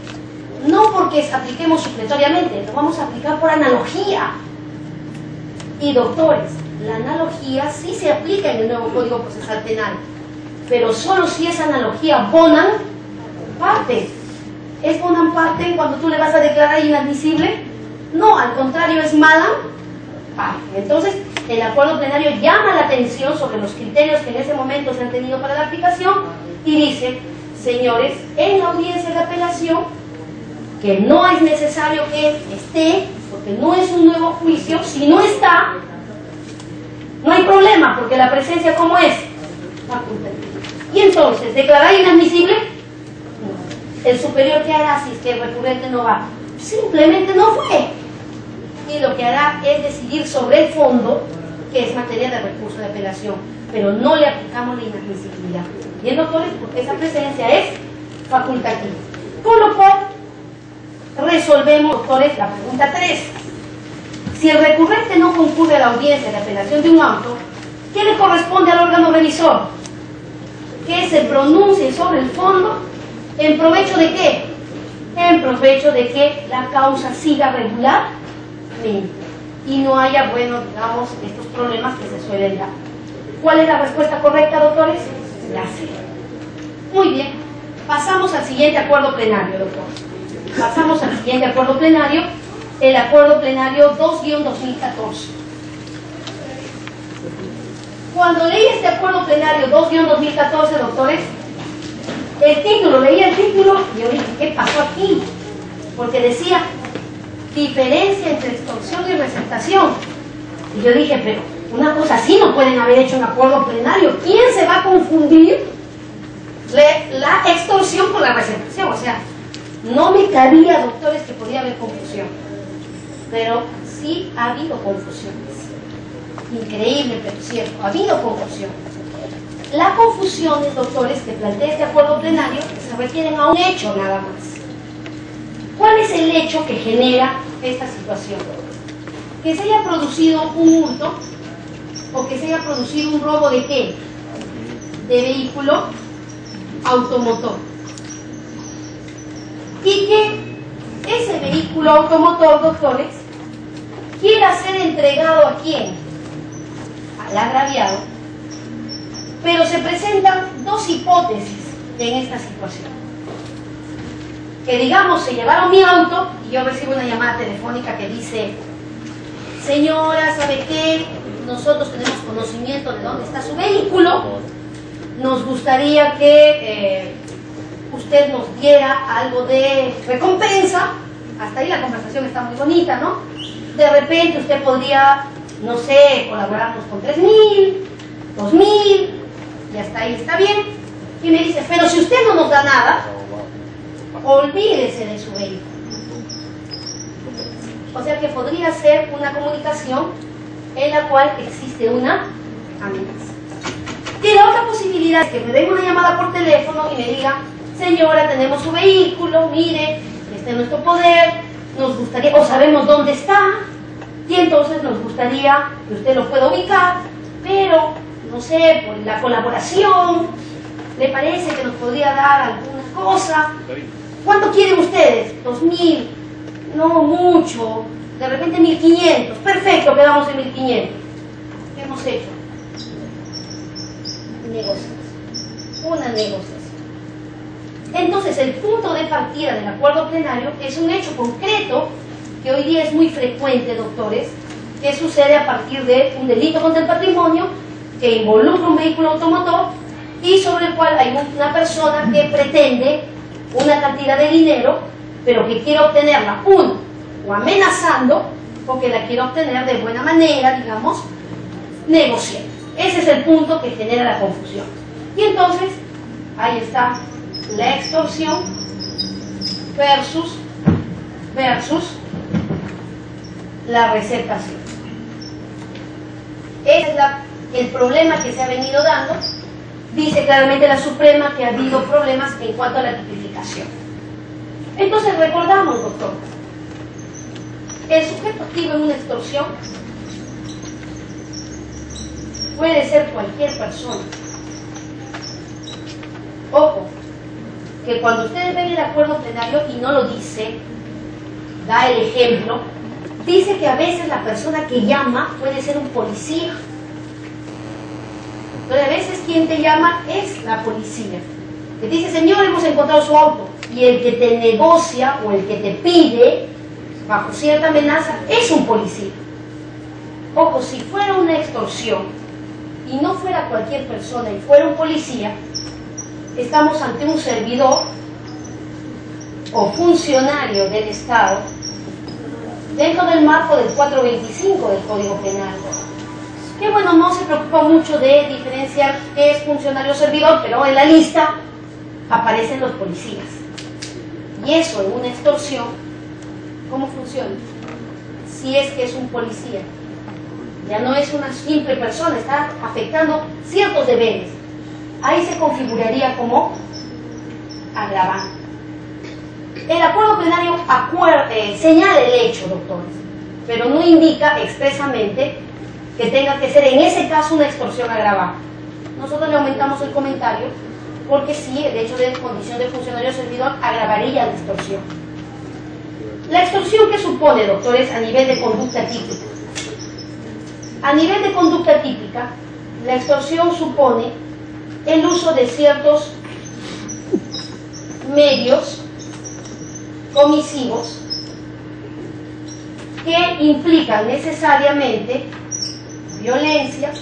no porque apliquemos supletoriamente, lo vamos a aplicar por analogía. Y doctores, la analogía sí se aplica en el nuevo Código Procesal Penal, pero solo si es analogía bonam parte. ¿Es bonam parte cuando tú le vas a declarar inadmisible? No, al contrario, es madam parte. Entonces, el acuerdo plenario llama la atención sobre los criterios que en ese momento se han tenido para la aplicación y dice, señores, en la audiencia de apelación, que no es necesario que esté, porque no es un nuevo juicio, si no está, no hay problema, porque la presencia, ¿cómo es? Facultativa. Y entonces, ¿declarar inadmisible? No. ¿El superior qué hará si es que el recurrente no va? Simplemente no fue. Y lo que hará es decidir sobre el fondo, que es materia de recurso de apelación, pero no le aplicamos la inadmisibilidad. Bien, doctores, porque esa presencia es facultativa. Con lo cual, resolvemos, doctores, la pregunta 3. Si el recurrente no concurre a la audiencia de apelación de un auto, ¿qué le corresponde al órgano revisor? Que se pronuncie sobre el fondo, ¿en provecho de qué? En provecho de que la causa siga regularmente y no haya, bueno, digamos, estos problemas que se suelen dar. ¿Cuál es la respuesta correcta, doctores? La C. Muy bien. Pasamos al siguiente acuerdo plenario, doctor. Pasamos al siguiente acuerdo plenario, el acuerdo plenario 2-2014. Cuando leí este acuerdo plenario 2-2014, doctores, el título, leí el título y yo dije, ¿qué pasó aquí? porque decía diferencia entre extorsión y receptación. Y yo dije, pero una cosa así no pueden haber hecho un acuerdo plenario. ¿Quién se va a confundir la extorsión con la receptación? O sea, no me cabía, doctores, que podía haber confusión. Pero sí ha habido confusiones. Increíble, pero cierto, ha habido confusión. La confusión, doctores, que plantea este acuerdo plenario, se refieren a un hecho nada más. ¿Cuál es el hecho que genera esta situación? Que se haya producido un hurto o que se haya producido un robo de ¿qué? De vehículo automotor. Y que ese vehículo automotor, doctores, quiera ser entregado ¿a quién? Al agraviado. Pero se presentan dos hipótesis en esta situación. Que digamos, se llevaron mi auto y yo recibo una llamada telefónica que dice: señora, ¿sabe qué? Nosotros tenemos conocimiento de dónde está su vehículo. Nos gustaría que usted nos diera algo de recompensa. Hasta ahí la conversación está muy bonita, ¿no? De repente usted podría, no sé, colaborarnos con 3.000, 2.000, y hasta ahí está bien. Y me dice, pero si usted no nos da nada, olvídese de su vehículo. O sea que podría ser una comunicación en la cual existe una amenaza. Y la otra posibilidad es que me den una llamada por teléfono y me diga: señora, tenemos su vehículo, mire, está en nuestro poder, nos gustaría, o sabemos dónde está, y entonces nos gustaría que usted lo pueda ubicar, pero, no sé, por la colaboración, ¿le parece que nos podría dar alguna cosa? ¿Cuánto quieren ustedes? 2.000, no mucho, de repente 1.500, perfecto, quedamos en 1.500. ¿Qué hemos hecho? Negociación, una negociación. Entonces, el punto de partida del acuerdo plenario es un hecho concreto que hoy día es muy frecuente, doctores, que sucede a partir de un delito contra el patrimonio que involucra un vehículo automotor y sobre el cual hay una persona que pretende una cantidad de dinero, pero que quiere obtenerla, uno, o amenazando, o que la quiere obtener de buena manera, digamos, negociando. Ese es el punto que genera la confusión. Y entonces, ahí está la extorsión versus la receptación. Ese es el problema que se ha venido dando. Dice claramente la Suprema que ha habido problemas en cuanto a la tipificación. Entonces recordamos, doctor, el sujeto activo en una extorsión puede ser cualquier persona. Ojo, que cuando ustedes ven el acuerdo plenario y no lo dice, da el ejemplo, dice que a veces la persona que llama puede ser un policía. Entonces a veces quien te llama es la policía, que dice: señor, hemos encontrado su auto, y el que te negocia o el que te pide bajo cierta amenaza es un policía. Ojo, si fuera una extorsión y no fuera cualquier persona y fuera un policía, estamos ante un servidor o funcionario del Estado dentro del marco del 425 del Código Penal, que bueno, no se preocupa mucho de diferenciar qué es funcionario o servidor, pero en la lista aparecen los policías. Y eso en una extorsión, ¿cómo funciona? Si es que es un policía, ya no es una simple persona, está afectando ciertos deberes. Ahí se configuraría como agravante. El acuerdo plenario señala el hecho, doctores, pero no indica expresamente que tenga que ser en ese caso una extorsión agravada. Nosotros le aumentamos el comentario porque sí, el hecho de condición de funcionario servidor agravaría la extorsión. La extorsión, ¿qué supone, doctores, a nivel de conducta típica? A nivel de conducta típica, la extorsión supone el uso de ciertos medios comisivos que implican necesariamente violencia,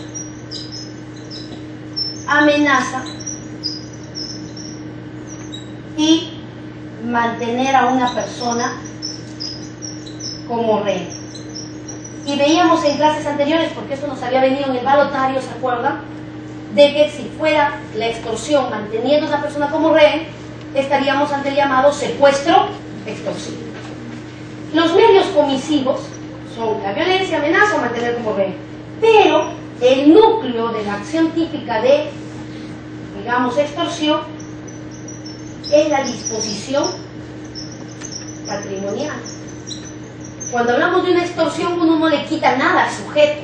amenaza y mantener a una persona como rehén. Y veíamos en clases anteriores, porque eso nos había venido en el balotario, ¿se acuerdan? De que si fuera la extorsión manteniendo a una persona como rehén, estaríamos ante el llamado secuestro extorsivo. Los medios comisivos son la violencia, amenaza o mantener como rehén. Pero el núcleo de la acción típica de, digamos, extorsión es la disposición patrimonial. Cuando hablamos de una extorsión, uno no le quita nada al sujeto.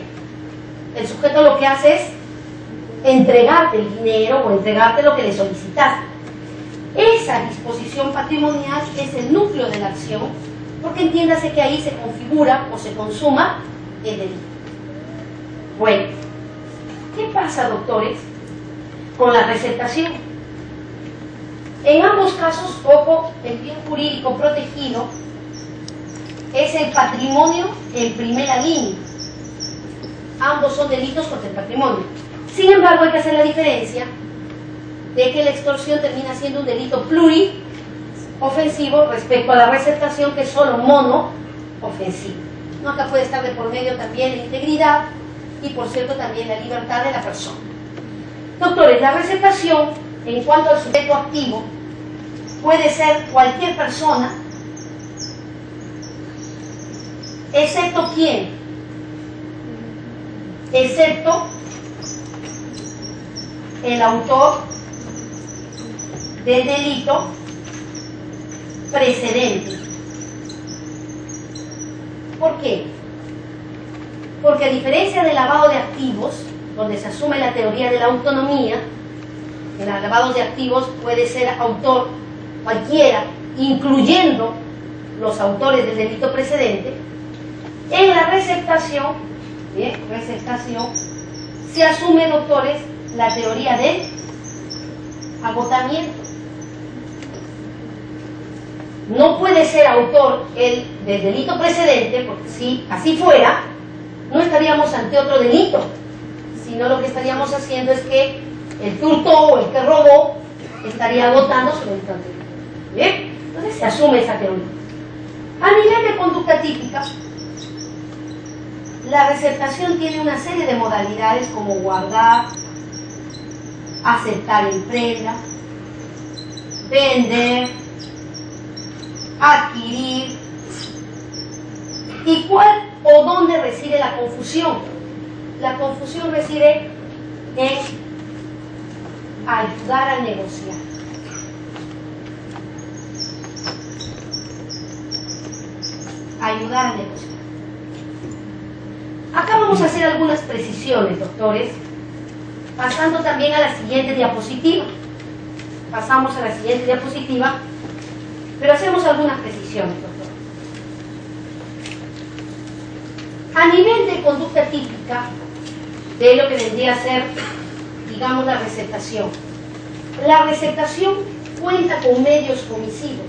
El sujeto lo que hace es entregarte el dinero o entregarte lo que le solicitaste. Esa disposición patrimonial es el núcleo de la acción, porque entiéndase que ahí se configura o se consuma el delito. Bueno, ¿qué pasa, doctores, con la receptación? En ambos casos, ojo, el bien jurídico protegido es el patrimonio en primera línea. Ambos son delitos contra el patrimonio. Sin embargo, hay que hacer la diferencia de que la extorsión termina siendo un delito pluriofensivo respecto a la receptación, que es solo monoofensivo. ¿No? Acá puede estar de por medio también la integridad y, por cierto, también la libertad de la persona. Doctores, la receptación, en cuanto al sujeto activo, puede ser cualquier persona, excepto ¿quién? Excepto el autor del delito precedente. ¿Por qué? Porque a diferencia del lavado de activos, donde se asume la teoría de la autonomía, en el lavado de activos puede ser autor cualquiera, incluyendo los autores del delito precedente, en la receptación, se asume, doctores, la teoría del agotamiento. No puede ser autor el del delito precedente, porque si así fuera, no estaríamos ante otro delito, sino lo que estaríamos haciendo es que el que hurtó o el que robó estaría agotando su delito anterior. ¿Bien? Entonces se asume esa teoría. A nivel de conducta típica, la receptación tiene una serie de modalidades como guardar, aceptar en prenda, vender, adquirir. ¿Y cuál o dónde reside la confusión? La confusión reside en ayudar a negociar. Ayudar a negociar. Acá vamos a hacer algunas precisiones, doctores, pasando también a la siguiente diapositiva. Pasamos a la siguiente diapositiva, pero hacemos algunas precisiones, doctores. A nivel de conducta típica, de lo que vendría a ser, digamos, la receptación. La receptación cuenta con medios comisivos.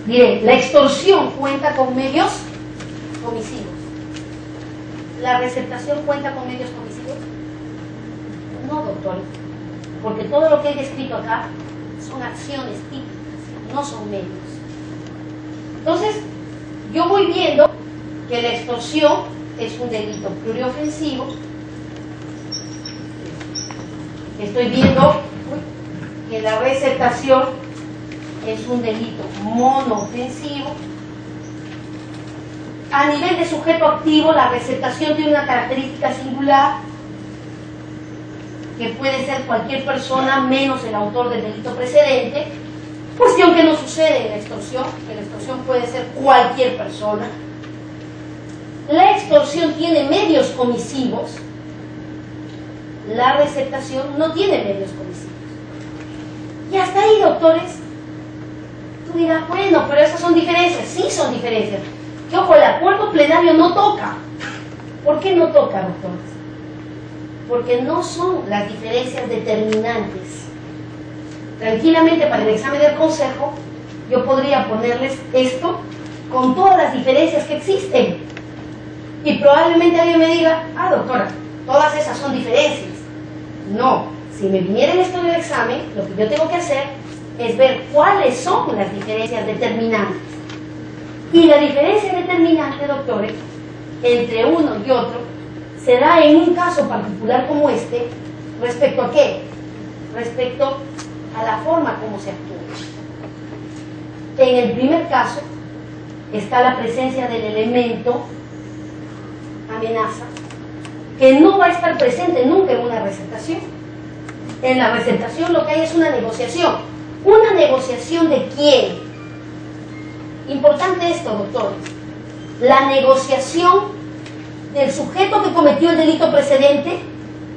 Miren, la extorsión cuenta con medios comisivos. ¿La receptación cuenta con medios comisivos? No, doctor, porque todo lo que he descrito acá son acciones típicas, no son medios. Entonces, yo voy viendo que la extorsión es un delito pluriofensivo. Estoy viendo que la receptación es un delito monoofensivo. A nivel de sujeto activo, la receptación tiene una característica singular, que puede ser cualquier persona menos el autor del delito precedente, cuestión que no sucede en la extorsión, que la extorsión puede ser cualquier persona. La extorsión tiene medios comisivos, la receptación no tiene medios comisivos. Y hasta ahí, doctores, tú dirás, bueno, pero esas son diferencias. Sí son diferencias. Que ojo, el acuerdo plenario no toca. ¿Por qué no toca, doctores? Porque no son las diferencias determinantes. Tranquilamente, para el examen del consejo, yo podría ponerles esto con todas las diferencias que existen. Y probablemente alguien me diga, ah, doctora, todas esas son diferencias. No, si me viniera esto en el examen, lo que yo tengo que hacer es ver cuáles son las diferencias determinantes. Y la diferencia determinante, doctores, entre uno y otro, se da en un caso particular como este, ¿respecto a qué? Respecto a la forma como se actúa. En el primer caso, está la presencia del elemento amenaza, que no va a estar presente nunca en una receptación. En la receptación lo que hay es una negociación. ¿Una negociación de quién? Importante esto, doctores. La negociación del sujeto que cometió el delito precedente,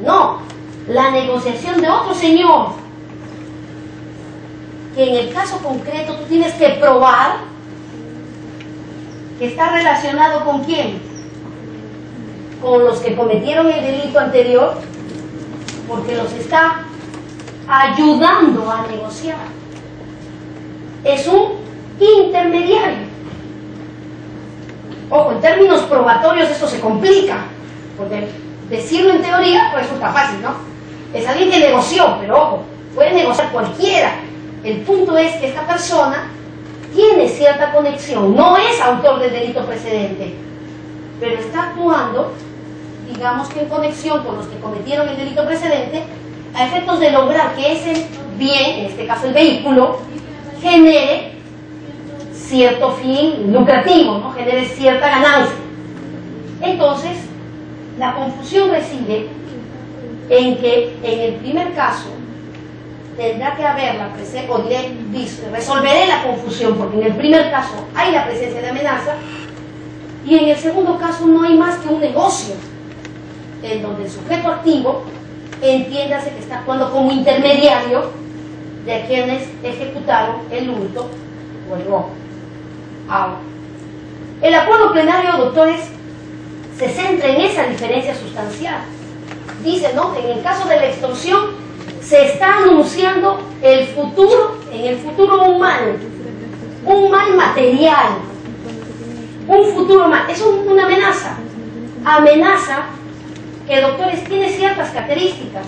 no. La negociación de otro señor, que en el caso concreto tú tienes que probar que está relacionado con quién, con los que cometieron el delito anterior, porque los está ayudando a negociar. Es un intermediario. Ojo, en términos probatorios esto se complica, porque decirlo en teoría resulta fácil, ¿no? Es alguien que negoció, pero ojo, puede negociar cualquiera. El punto es que esta persona tiene cierta conexión, no es autor del delito precedente, pero está actuando, digamos que en conexión con los que cometieron el delito precedente, a efectos de lograr que ese bien, en este caso el vehículo, genere cierto fin lucrativo, ¿no? Genere cierta ganancia. Entonces, la confusión reside en que en el primer caso tendrá que haber la presencia, o diré, resolveré la confusión, porque en el primer caso hay la presencia de amenaza, y en el segundo caso no hay más que un negocio, en donde el sujeto activo, entiéndase que está actuando como intermediario de quienes ejecutaron el hurto o el robo. Ahora, el acuerdo plenario, doctores, se centra en esa diferencia sustancial. Dice, ¿no?, en el caso de la extorsión se está anunciando el futuro, en el futuro un mal material, un futuro mal, es una amenaza. Amenaza que, doctores, tiene ciertas características.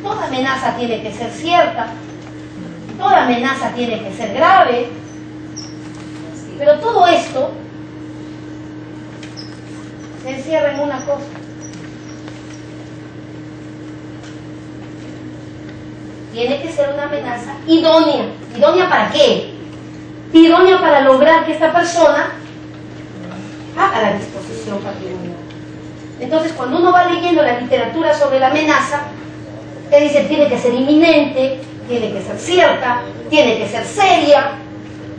Toda amenaza tiene que ser cierta, toda amenaza tiene que ser grave, pero todo esto se encierra en una cosa: tiene que ser una amenaza idónea. ¿Idónea para qué? Idónea para lograr que esta persona haga la disposición patrimonial. Entonces, cuando uno va leyendo la literatura sobre la amenaza, te dice, tiene que ser inminente, tiene que ser cierta, tiene que ser seria,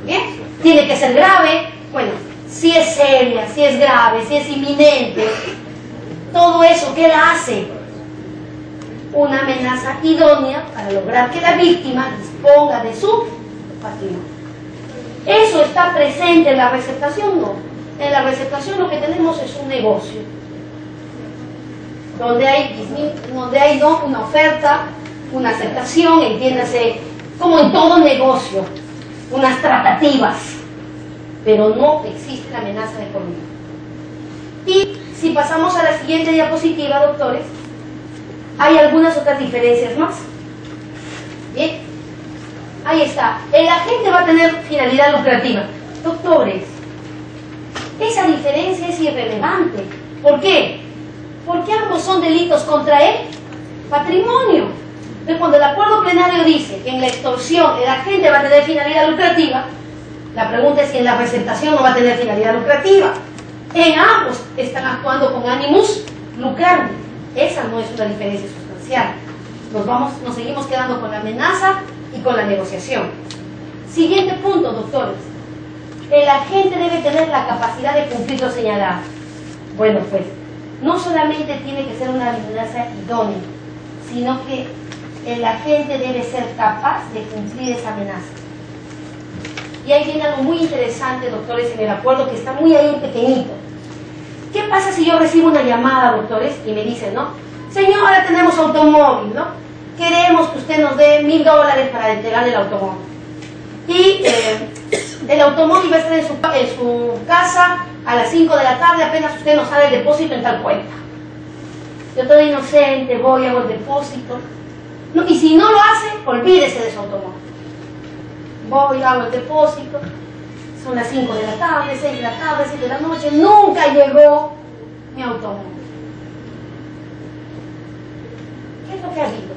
¿bien?, tiene que ser grave. Bueno, si es seria, si es grave, si es inminente, todo eso, ¿qué la hace? Una amenaza idónea para lograr que la víctima disponga de su patrimonio. ¿Eso está presente en la receptación? No. En la receptación lo que tenemos es un negocio, donde hay ¿no?, una oferta, una aceptación, entiéndase, como en todo negocio, unas tratativas, pero no existe la amenaza de por medio. Y si pasamos a la siguiente diapositiva, doctores, hay algunas otras diferencias más. Bien, ahí está. El agente va a tener finalidad lucrativa. Doctores, esa diferencia es irrelevante. ¿Por qué? Porque ambos son delitos contra el patrimonio. Entonces, cuando el acuerdo plenario dice que en la extorsión el agente va a tener finalidad lucrativa, la pregunta es si en la receptación no va a tener finalidad lucrativa. En ambos están actuando con ánimos lucrante. Esa no es una diferencia sustancial. Nos seguimos quedando con la amenaza y con la negociación. Siguiente punto, doctores. El agente debe tener la capacidad de cumplir lo señalado. Bueno, pues, no solamente tiene que ser una amenaza idónea, sino que el agente debe ser capaz de cumplir esa amenaza. Y ahí viene algo muy interesante, doctores, en el acuerdo, que está muy ahí pequeñito. ¿Qué pasa si yo recibo una llamada, doctores, y me dicen, ¿no?, señora, tenemos automóvil, ¿no?, queremos que usted nos dé $1000 para entregar el automóvil? Y el automóvil va a estar en su casa a las 5 de la tarde, apenas usted nos haga el depósito en tal cuenta. Yo todo inocente, voy, hago el depósito. No, y si no lo hace, olvídese de su automóvil. voy, hago el depósito, son las 5 de la tarde, 6 de la tarde, 7 de la noche, nunca llegó mi automóvil. ¿Qué es lo que ha habido?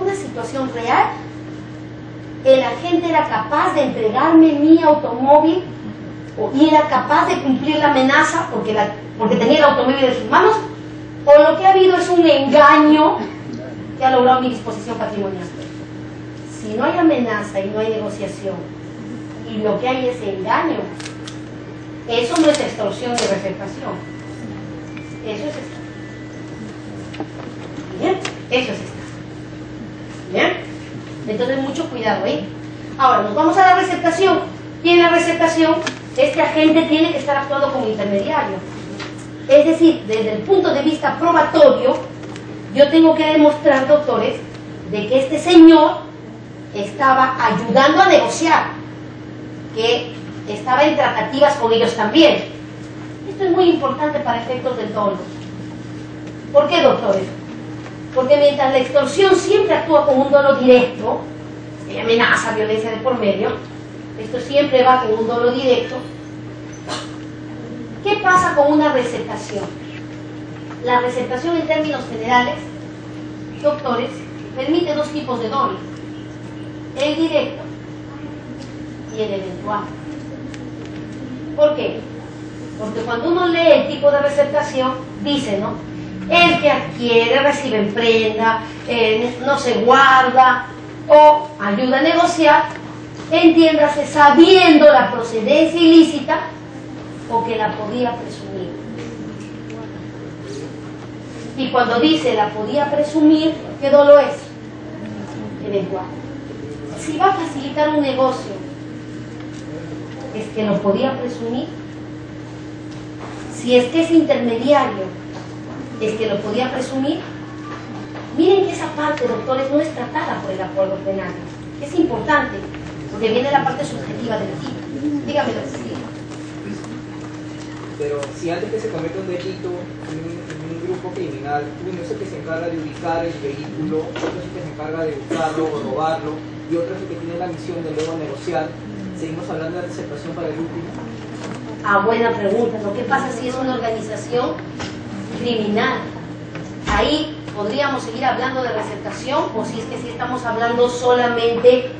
Una situación real. El agente era capaz de entregarme mi automóvil y era capaz de cumplir la amenaza porque tenía el automóvil en sus manos, o lo que ha habido es un engaño que ha logrado mi disposición patrimonial. Si no hay amenaza y no hay negociación y lo que hay es engaño, eso no es extorsión ni receptación, eso es estafa. Bien, eso es estafa. Bien, entonces mucho cuidado ahí. Ahora nos vamos a la receptación, y en la receptación este agente tiene que estar actuando como intermediario, es decir, desde el punto de vista probatorio yo tengo que demostrar, doctores, de que este señor estaba ayudando a negociar, que estaba en tratativas con ellos también. Esto es muy importante para efectos del dolo. ¿Por qué, doctores? Porque mientras la extorsión siempre actúa como un dolo directo, hay amenaza, violencia de por medio, esto siempre va con un dolo directo. ¿Qué pasa con una receptación? La receptación en términos generales, doctores, permite dos tipos de dolo: el directo y el eventual. ¿Por qué? Porque cuando uno lee el tipo de receptación, dice, ¿no? El que adquiere, recibe en prenda, no se guarda o ayuda a negociar, entiéndase, sabiendo la procedencia ilícita o que la podía presumir. Y cuando dice la podía presumir, ¿qué dolo es? Eventual. Si va a facilitar un negocio, es que lo podía presumir. Si es que es intermediario, es que lo podía presumir. Miren que esa parte, doctores, no es tratada por el acuerdo penal. Es importante, porque viene la parte subjetiva del delito. Dígame, doctor. Pero si antes que se cometa un delito en un grupo criminal, uno es el que se encarga de ubicar el vehículo, otro es el que se encarga de buscarlo o robarlo, y otro es el que tiene la misión de luego negociar, ¿seguimos hablando de receptación para el último? Ah, buena pregunta. Lo que pasa si es una organización criminal, ahí podríamos seguir hablando de receptación, o si es que sí estamos hablando solamente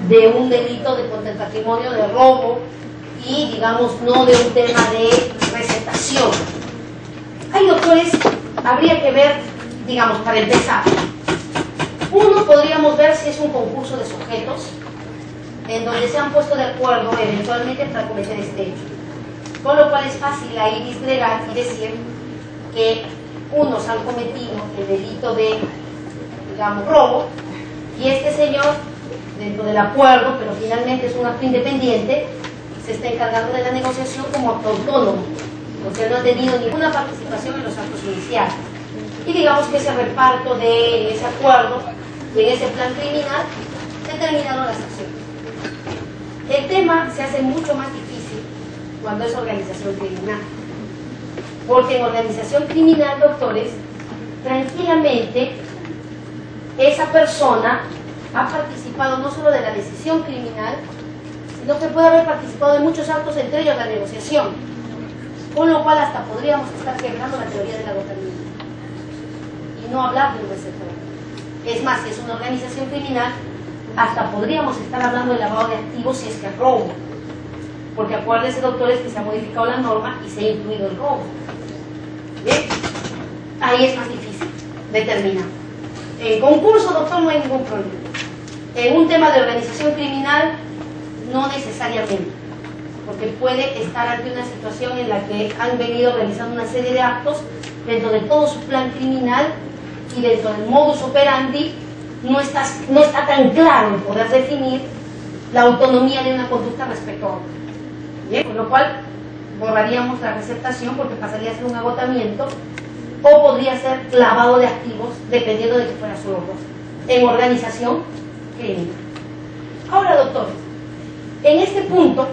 de un delito de contra el patrimonio, de robo, y digamos no de un tema de receptación. Hay, doctores, habría que ver, digamos, para empezar, uno podríamos ver si es un concurso de sujetos en donde se han puesto de acuerdo eventualmente para cometer este hecho, con lo cual es fácil ahí disgregar y decir que unos han cometido el delito de, digamos, robo, y este señor, dentro del acuerdo, pero finalmente es un acto independiente, se está encargando de la negociación como acto autónomo, porque no ha tenido ninguna participación en los actos iniciales. Y digamos que ese reparto de ese acuerdo, de ese plan criminal, determinaron las acciones. El tema se hace mucho más difícil cuando es organización criminal, porque en organización criminal, doctores, tranquilamente esa persona ha participado no solo de la decisión criminal, sino que puede haber participado en muchos actos, entre ellos la negociación, con lo cual hasta podríamos estar quebrando la teoría del agotamiento y no hablar de un receptor. Es más, si es una organización criminal, hasta podríamos estar hablando de lavado de activos si es que es robo, porque acuérdense, doctores, que se ha modificado la norma y se ha incluido el robo. ¿Bien? Ahí es más difícil determinar. En concurso, doctor, no hay ningún problema. En un tema de organización criminal, no necesariamente, porque puede estar ante una situación en la que han venido realizando una serie de actos dentro de todo su plan criminal y dentro del modus operandi no está tan claro el poder definir la autonomía de una conducta respecto a otra. ¿Bien? Con lo cual borraríamos la receptación porque pasaría a ser un agotamiento o podría ser lavado de activos dependiendo de que fuera solo robo en organización criminal. Ahora, doctores, en este punto,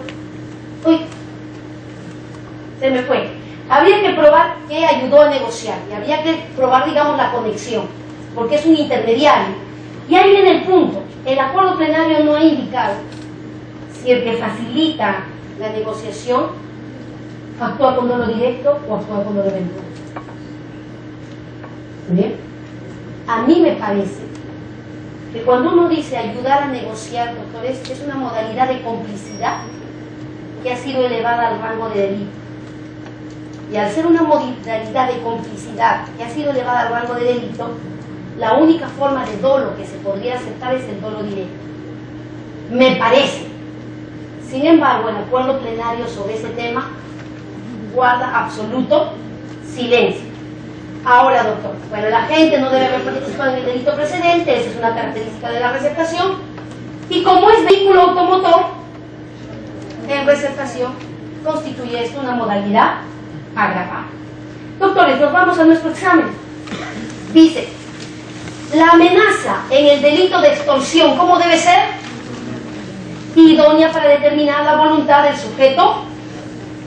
se me fue. Habría que probar que ayudó a negociar y habría que probar, digamos, la conexión, porque es un intermediario. Y ahí viene el punto. el acuerdo plenario no ha indicado si el que facilita la negociación actúa con dolo directo o actúa con dolo eventual. ¿Bien? A mí me parece que cuando uno dice ayudar a negociar, doctores, es una modalidad de complicidad que ha sido elevada al rango de delito. Y al ser una modalidad de complicidad que ha sido elevada al rango de delito, la única forma de dolo que se podría aceptar es el dolo directo. Me parece. Sin embargo, el acuerdo plenario sobre ese tema guarda absoluto silencio. Ahora, doctor, bueno, la gente no debe haber participado en el delito precedente, esa es una característica de la receptación, y como es vehículo automotor, en receptación constituye esto una modalidad agravada. Doctores, nos vamos a nuestro examen. Dice, la amenaza en el delito de extorsión, ¿cómo debe ser? Idónea para determinar la voluntad del sujeto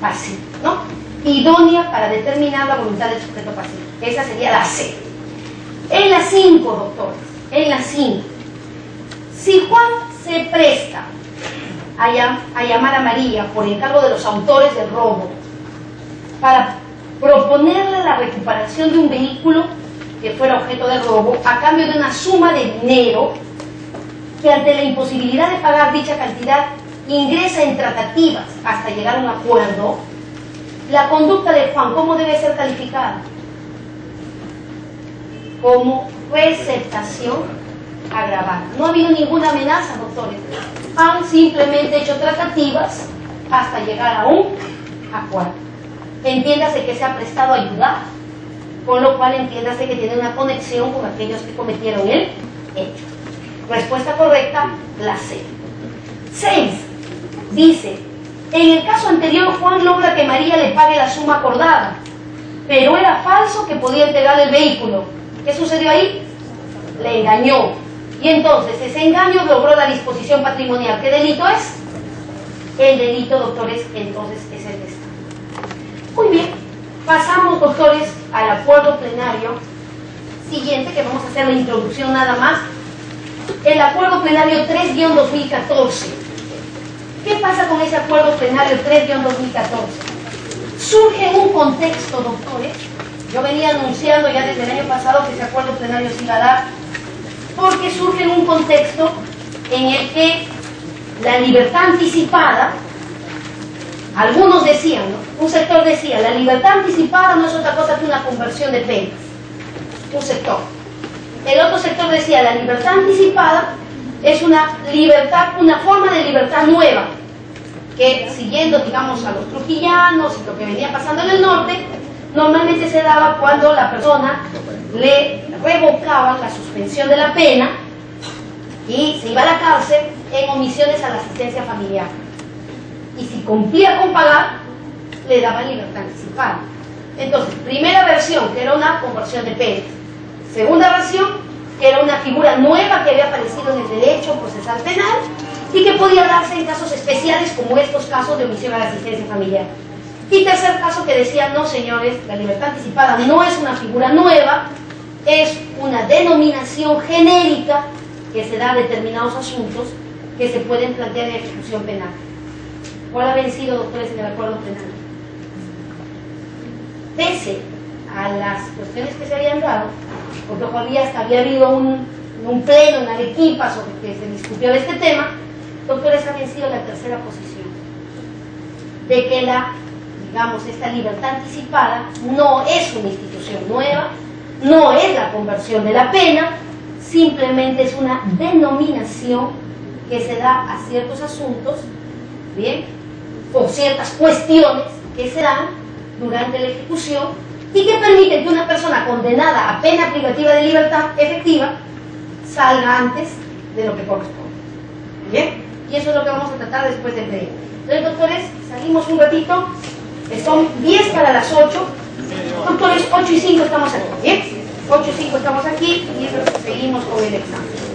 pasivo, ¿no? Idónea para determinar la voluntad del sujeto pasivo. Esa sería la C. En la 5, doctores, en la 5, si Juan se presta a llamar a María por encargo de los autores del robo para proponerle la recuperación de un vehículo que fuera objeto de robo a cambio de una suma de dinero, que ante la imposibilidad de pagar dicha cantidad ingresa en tratativas hasta llegar a un acuerdo, la conducta de Juan, ¿cómo debe ser calificada? Como receptación agravada. No ha habido ninguna amenaza, doctores. Han simplemente hecho tratativas hasta llegar a un acuerdo. Entiéndase que se ha prestado a ayudar, con lo cual entiéndase que tiene una conexión con aquellos que cometieron el hecho. Respuesta correcta, la C. 6. Dice, en el caso anterior Juan logra que María le pague la suma acordada, pero era falso que podía entregarle el vehículo. ¿Qué sucedió ahí? Le engañó. Y entonces ese engaño logró la disposición patrimonial. ¿Qué delito es? El delito, doctores, entonces es el de Estado. Muy bien, pasamos, doctores, al acuerdo plenario siguiente, que vamos a hacer la introducción nada más. El acuerdo plenario 3-2014. ¿Qué pasa con ese acuerdo plenario 3-2014? Surge un contexto, doctores. Yo venía anunciando ya desde el año pasado que ese acuerdo plenario se iba a dar, porque surge un contexto en el que la libertad anticipada, algunos decían, ¿no? Un sector decía, la libertad anticipada no es otra cosa que una conversión de penas. Un sector. El otro sector decía, la libertad anticipada es una libertad, una forma de libertad nueva, que siguiendo, digamos, a los trujillanos y lo que venía pasando en el norte, normalmente se daba cuando la persona le revocaban la suspensión de la pena y se iba a la cárcel en omisiones a la asistencia familiar. Y si cumplía con pagar, le daban libertad anticipada. Entonces, primera versión, que era una conversión de penas. Segunda versión, que era una figura nueva que había aparecido en el derecho procesal penal y que podía darse en casos especiales como estos casos de omisión a la asistencia familiar. Y tercer caso que decía, no señores, la libertad anticipada no es una figura nueva, es una denominación genérica que se da a determinados asuntos que se pueden plantear en ejecución penal. ¿Cuál ha vencido, doctores, en el acuerdo penal? Pese a las cuestiones que se habían dado, porque había habido un pleno en Arequipa sobre que se discutió de este tema, doctores, ha vencido la tercera posición, de que esta libertad anticipada no es una institución nueva, no es la conversión de la pena, simplemente es una denominación que se da a ciertos asuntos, ¿bien?, o ciertas cuestiones que se dan durante la ejecución y que permiten que una persona condenada a pena privativa de libertad efectiva salga antes de lo que corresponde. ¿Bien? Y eso es lo que vamos a tratar después del break. Entonces, doctores, salimos un ratito, son 10 para las 8. Doctores, 8 y 5 estamos aquí. ¿Bien? 8 y 5 estamos aquí y seguimos con el examen.